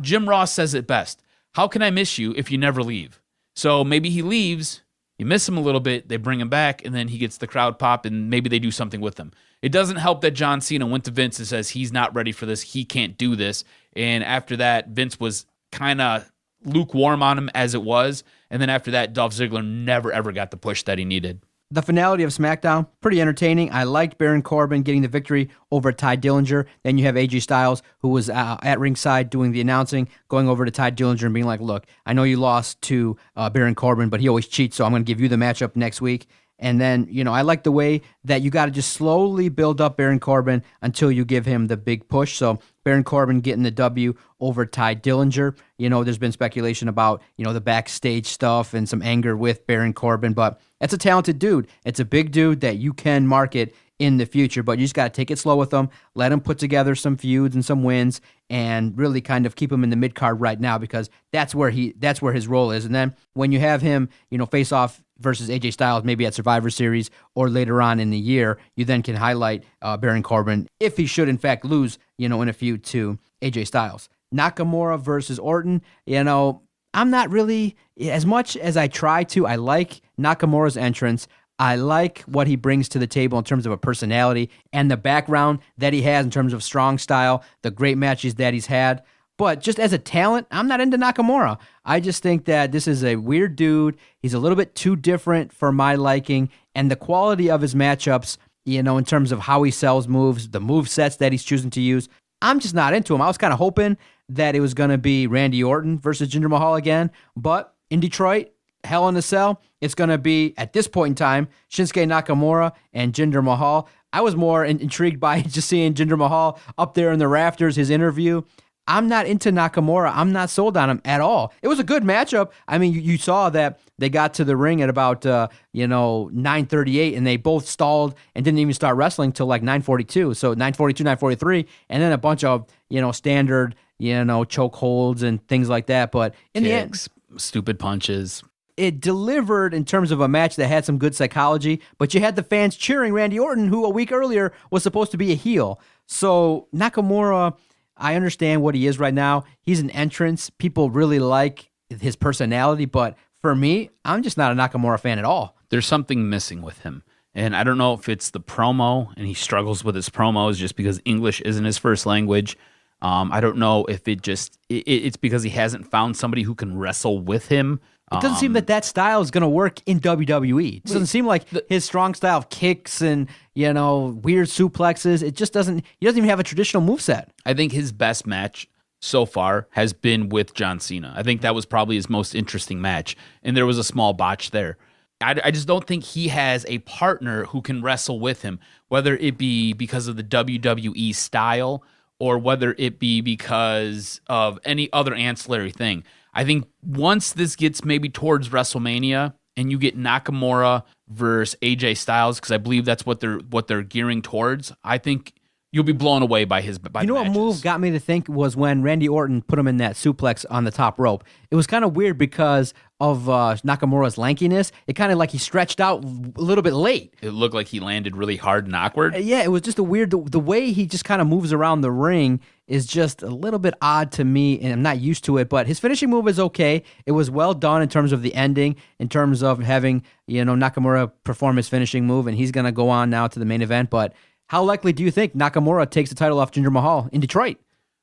Speaker 2: Jim Ross says it best. How can I miss you if you never leave? So maybe he leaves. You miss him a little bit, they bring him back, and then he gets the crowd pop, and maybe they do something with him. It doesn't help that John Cena went to Vince and says he's not ready for this, he can't do this, and after that, Vince was kind of lukewarm on him as it was, and then after that, Dolph Ziggler never, ever got the push that he needed.
Speaker 5: The finality of SmackDown, pretty entertaining. I liked Baron Corbin getting the victory over Ty Dillinger. Then you have AJ Styles, who was at ringside doing the announcing, going over to Ty Dillinger and being like, look, I know you lost to Baron Corbin, but he always cheats, so I'm going to give you the matchup next week. And then, I like the way that you got to just slowly build up Baron Corbin until you give him the big push. So Baron Corbin getting the W over Ty Dillinger. There's been speculation about, the backstage stuff and some anger with Baron Corbin, but that's a talented dude. It's a big dude that you can market in the future, but you just got to take it slow with him, let him put together some feuds and some wins, and really kind of keep him in the mid card right now because that's where his role is. And then when you have him, face off versus AJ Styles, maybe at Survivor Series or later on in the year, you then can highlight Baron Corbin if he should in fact lose, in a feud to AJ Styles. Nakamura versus Orton, I'm not really, as much as I try to, I like Nakamura's entrance. I like what he brings to the table in terms of a personality and the background that he has in terms of strong style, the great matches that he's had. But just as a talent, I'm not into Nakamura. I just think that this is a weird dude. He's a little bit too different for my liking. And the quality of his matchups, in terms of how he sells moves, the move sets that he's choosing to use, I'm just not into him. I was kind of hoping that it was going to be Randy Orton versus Jinder Mahal again. But in Detroit, Hell in a Cell, it's going to be, at this point in time, Shinsuke Nakamura and Jinder Mahal. I was more intrigued by just seeing Jinder Mahal up there in the rafters, his interview. I'm not into Nakamura. I'm not sold on him at all. It was a good matchup. I mean, you saw that they got to the ring at about 9:38, and they both stalled and didn't even start wrestling till like 9:42. So 9:42, 9:43, and then a bunch of standard choke holds and things like that. But in the end,
Speaker 2: stupid punches.
Speaker 5: It delivered in terms of a match that had some good psychology, but you had the fans cheering Randy Orton, who a week earlier was supposed to be a heel. So Nakamura, I understand what he is right now. He's an entrance. People really like his personality, but for me, I'm just not a Nakamura fan at all.
Speaker 2: There's something missing with him. And I don't know if it's the promo, and he struggles with his promos just because English isn't his first language. I don't know if it's because he hasn't found somebody who can wrestle with him.
Speaker 5: It doesn't seem that style is going to work in WWE. It doesn't seem like his strong style of kicks and, weird suplexes. It just doesn't, he doesn't even have a traditional moveset.
Speaker 2: I think his best match so far has been with John Cena. I think that was probably his most interesting match, and there was a small botch there. I just don't think he has a partner who can wrestle with him, whether it be because of the WWE style or whether it be because of any other ancillary thing. I think once this gets maybe towards WrestleMania and you get Nakamura versus AJ Styles, because I believe that's what they're gearing towards, I think you'll be blown away by his by
Speaker 5: You know
Speaker 2: the
Speaker 5: what
Speaker 2: matches.
Speaker 5: move got me to think was when Randy Orton put him in that suplex on the top rope. It was kind of weird because of Nakamura's lankiness. It kind of like he stretched out a little bit late.
Speaker 2: It looked like he landed really hard and awkward.
Speaker 5: Yeah, it was just a weird, the way he just kind of moves around the ring is just a little bit odd to me, and I'm not used to it, but his finishing move is okay. It was well done in terms of the ending, in terms of having, Nakamura perform his finishing move, and he's going to go on now to the main event. But how likely do you think Nakamura takes the title off Jinder Mahal in Detroit?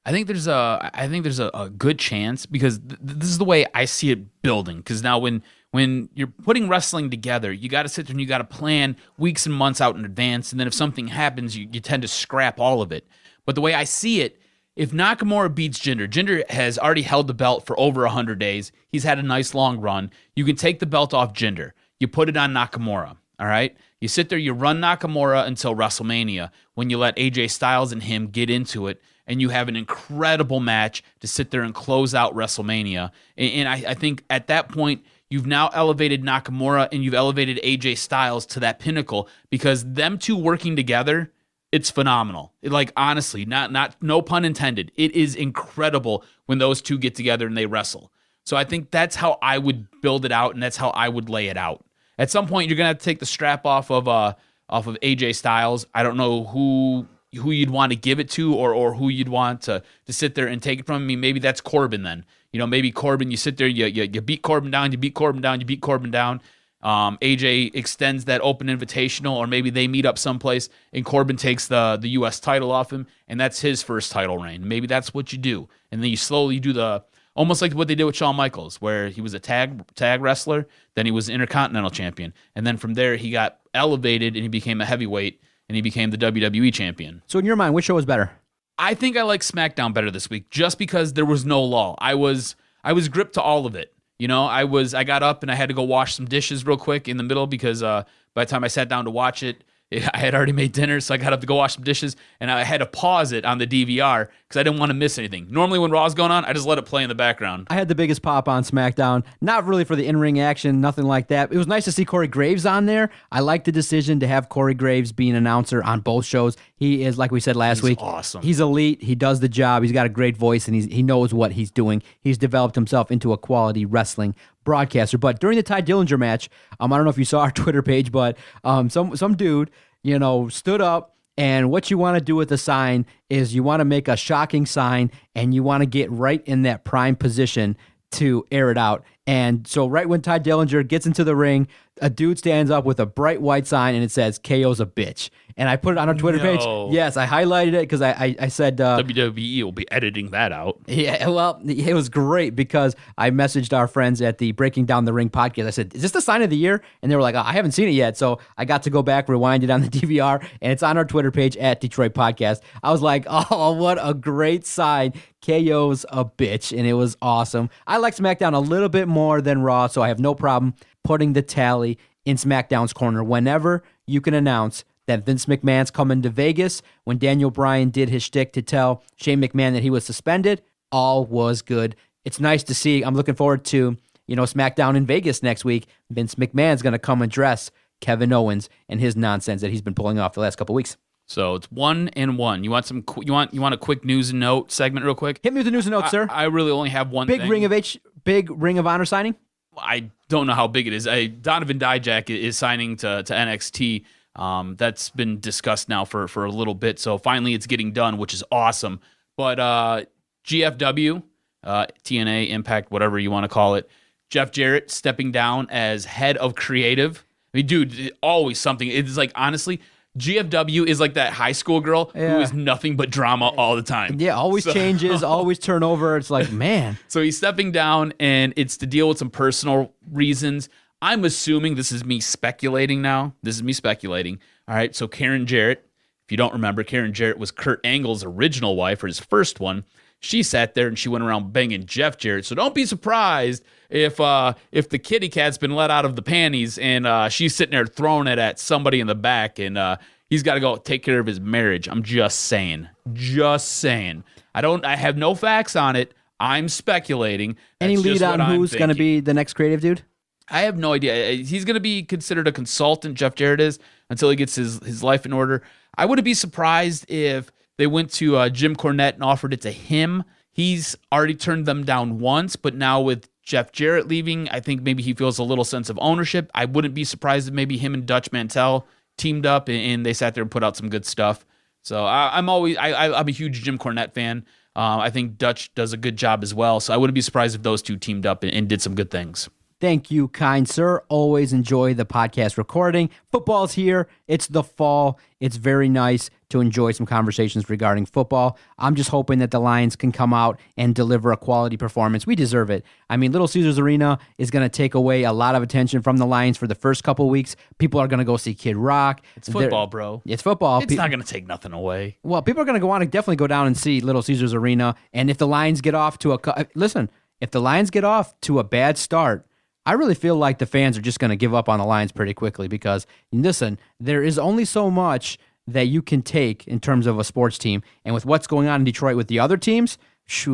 Speaker 2: I think there's a good chance, because this is the way I see it building. Because now when you're putting wrestling together, you got to sit there and you got to plan weeks and months out in advance. And then if something happens, you tend to scrap all of it. But the way I see it, if Nakamura beats Jinder has already held the belt for over 100 days. He's had a nice long run. You can take the belt off Jinder. You put it on Nakamura. All right? You sit there, you run Nakamura until WrestleMania, when you let AJ Styles and him get into it, and you have an incredible match to sit there and close out WrestleMania. And I think at that point, you've now elevated Nakamura and you've elevated AJ Styles to that pinnacle, because them two working together, it's phenomenal. Like, honestly, no pun intended. It is incredible when those two get together and they wrestle. So I think that's how I would build it out, and that's how I would lay it out. At some point, you're gonna have to take the strap off of AJ Styles. I don't know who you'd want to give it to, or who you'd want to sit there and take it from. I mean, maybe that's Corbin then. Maybe Corbin, you sit there, you beat Corbin down, you beat Corbin down, you beat Corbin down. AJ extends that open invitational, or maybe they meet up someplace and Corbin takes the U.S. title off him, and that's his first title reign. Maybe that's what you do. And then you slowly do almost like what they did with Shawn Michaels, where he was a tag wrestler, then he was Intercontinental Champion, and then from there he got elevated and he became a heavyweight, and he became the WWE Champion.
Speaker 5: So in your mind, which show was better?
Speaker 2: I think I like SmackDown better this week, just because there was no lull. I was gripped to all of it. I got up and I had to go wash some dishes real quick in the middle, because by the time I sat down to watch it, I had already made dinner, so I got up to go wash some dishes, and I had to pause it on the DVR because I didn't want to miss anything. Normally when Raw's going on, I just let it play in the background.
Speaker 5: I had the biggest pop on SmackDown, not really for the in-ring action, nothing like that. It was nice to see Corey Graves on there. I like the decision to have Corey Graves be an announcer on both shows. He is, like we said last week,
Speaker 2: awesome.
Speaker 5: He's elite. He does the job. He's got a great voice, and he knows what he's doing. He's developed himself into a quality wrestling broadcaster. But during the Ty Dillinger match, I don't know if you saw our Twitter page, but some dude, stood up, and what you want to do with the sign is you want to make a shocking sign, and you want to get right in that prime position to air it out. And so right when Ty Dillinger gets into the ring, a dude stands up with a bright white sign, and it says, "KO's a bitch." And I put it on our Twitter page. Yes, I highlighted it because I said...
Speaker 2: WWE will be editing that out.
Speaker 5: Yeah, well, it was great because I messaged our friends at the Breaking Down the Ring podcast. I said, "Is this the sign of the year?" And they were like, "I haven't seen it yet." So I got to go back, rewind it on the DVR, and it's on our Twitter page at Detroit Podcast. I was like, oh, what a great sign. KO's a bitch, and it was awesome. I like SmackDown a little bit more than Raw, so I have no problem putting the tally in SmackDown's corner whenever you can announce that Vince McMahon's coming to Vegas. When Daniel Bryan did his shtick to tell Shane McMahon that he was suspended, all was good. It's nice to see. I'm looking forward to, SmackDown in Vegas next week. Vince McMahon's going to come address Kevin Owens and his nonsense that he's been pulling off the last couple weeks.
Speaker 2: So it's 1-1. You want a quick news and note segment real quick?
Speaker 5: Hit me with the news and notes, sir.
Speaker 2: I really only have one
Speaker 5: big
Speaker 2: thing.
Speaker 5: Big Ring of Honor signing?
Speaker 2: I don't know how big it is. Donovan Dijak is signing to NXT. That's been discussed now for a little bit. So finally it's getting done, which is awesome. But GFW, TNA, Impact, whatever you want to call it, Jeff Jarrett stepping down as head of creative. I mean, dude, always something. It's like, honestly, GFW is like that high school girl who is nothing but drama all the time.
Speaker 5: Yeah, always changes, always turnover. It's like, man.
Speaker 2: So he's stepping down, and it's to deal with some personal reasons. I'm assuming, this is me speculating now. All right, so Karen Jarrett, if you don't remember, Karen Jarrett was Kurt Angle's original wife, or his first one. She sat there and she went around banging Jeff Jarrett. So don't be surprised if the kitty cat's been let out of the panties and she's sitting there throwing it at somebody in the back, and he's got to go take care of his marriage. I'm just saying. I have no facts on it. I'm speculating.
Speaker 5: Any lead on who's going to be the next creative dude?
Speaker 2: I have no idea. He's going to be considered a consultant, Jeff Jarrett is, until he gets his life in order. I wouldn't be surprised if they went to Jim Cornette and offered it to him. He's already turned them down once, but now with Jeff Jarrett leaving, I think maybe he feels a little sense of ownership. I wouldn't be surprised if maybe him and Dutch Mantell teamed up and they sat there and put out some good stuff. So I'm a huge Jim Cornette fan. I think Dutch does a good job as well. So I wouldn't be surprised if those two teamed up and did some good things.
Speaker 5: Thank you, kind sir. Always enjoy the podcast recording. Football's here. It's the fall. It's very nice to enjoy some conversations regarding football. I'm just hoping that the Lions can come out and deliver a quality performance. We deserve it. I mean, Little Caesars Arena is going to take away a lot of attention from the Lions for the first couple of weeks. People are going to go see Kid Rock.
Speaker 2: It's football, bro.
Speaker 5: It's football.
Speaker 2: It's not going to take nothing away.
Speaker 5: Well, people are going to want to definitely go down and see Little Caesars Arena. And if the Lions get off to if the Lions get off to a bad start, I really feel like the fans are just going to give up on the Lions pretty quickly because, listen, there is only so much that you can take in terms of a sports team. And with what's going on in Detroit with the other teams,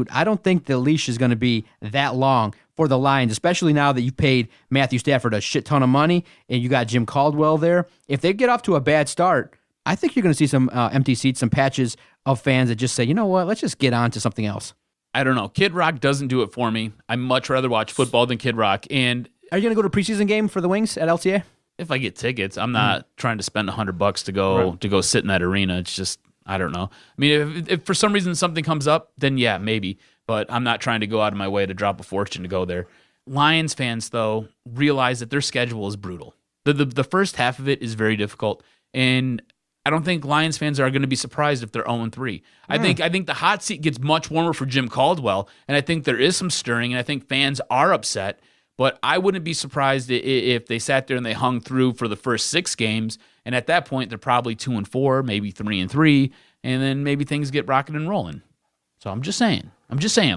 Speaker 5: I don't think the leash is going to be that long for the Lions, especially now that you've paid Matthew Stafford a shit ton of money and you got Jim Caldwell there. If they get off to a bad start, I think you're going to see some empty seats, some patches of fans that just say, you know what, let's just get on to something else.
Speaker 2: I don't know. Kid Rock doesn't do it for me. I much rather watch football than Kid Rock. And
Speaker 5: are you going to go to a preseason game for the Wings at LCA?
Speaker 2: If I get tickets, I'm not trying to spend $100 to go sit in that arena. It's just, I don't know. I mean, if for some reason something comes up, then yeah, maybe. But I'm not trying to go out of my way to drop a fortune to go there. Lions fans, though, realize that their schedule is brutal. The first half of it is very difficult, and I don't think Lions fans are going to be surprised if they're 0-3. I think the hot seat gets much warmer for Jim Caldwell, and I think there is some stirring, and I think fans are upset. But I wouldn't be surprised if they sat there and they hung through for the first 6 games, and at that point they're probably 2-4, maybe 3-3, and then maybe things get rocking and rolling. So I'm just saying.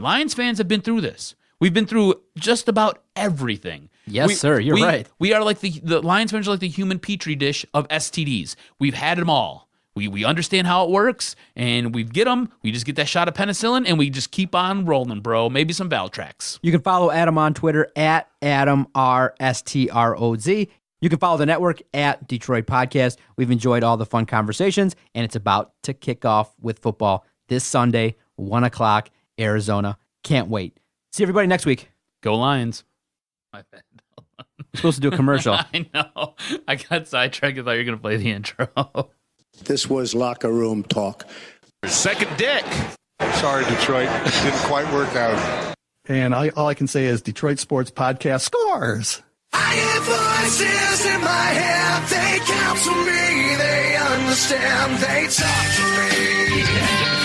Speaker 2: Lions fans have been through this. We've been through just about everything.
Speaker 5: Yes, sir. You're right.
Speaker 2: We are like the Lions fans are like the human petri dish of STDs. We've had them all. We understand how it works, and we get them. We just get that shot of penicillin, and we just keep on rolling, bro. Maybe some Valtrex.
Speaker 5: You can follow Adam on Twitter at AdamRSTROZ. You can follow the network at Detroit Podcast. We've enjoyed all the fun conversations, and it's about to kick off with football this Sunday, 1 o'clock, Arizona. Can't wait. See everybody next week.
Speaker 2: Go Lions. My bad.
Speaker 5: We're supposed to do a commercial.
Speaker 2: I know. I got sidetracked. I thought you were going to play the intro.
Speaker 6: This was locker room talk.
Speaker 7: Second dick.
Speaker 8: Sorry, Detroit. Didn't quite work out.
Speaker 9: And all I can say is Detroit Sports Podcast scores.
Speaker 10: I hear voices in my head. They counsel me. They understand. They talk to me.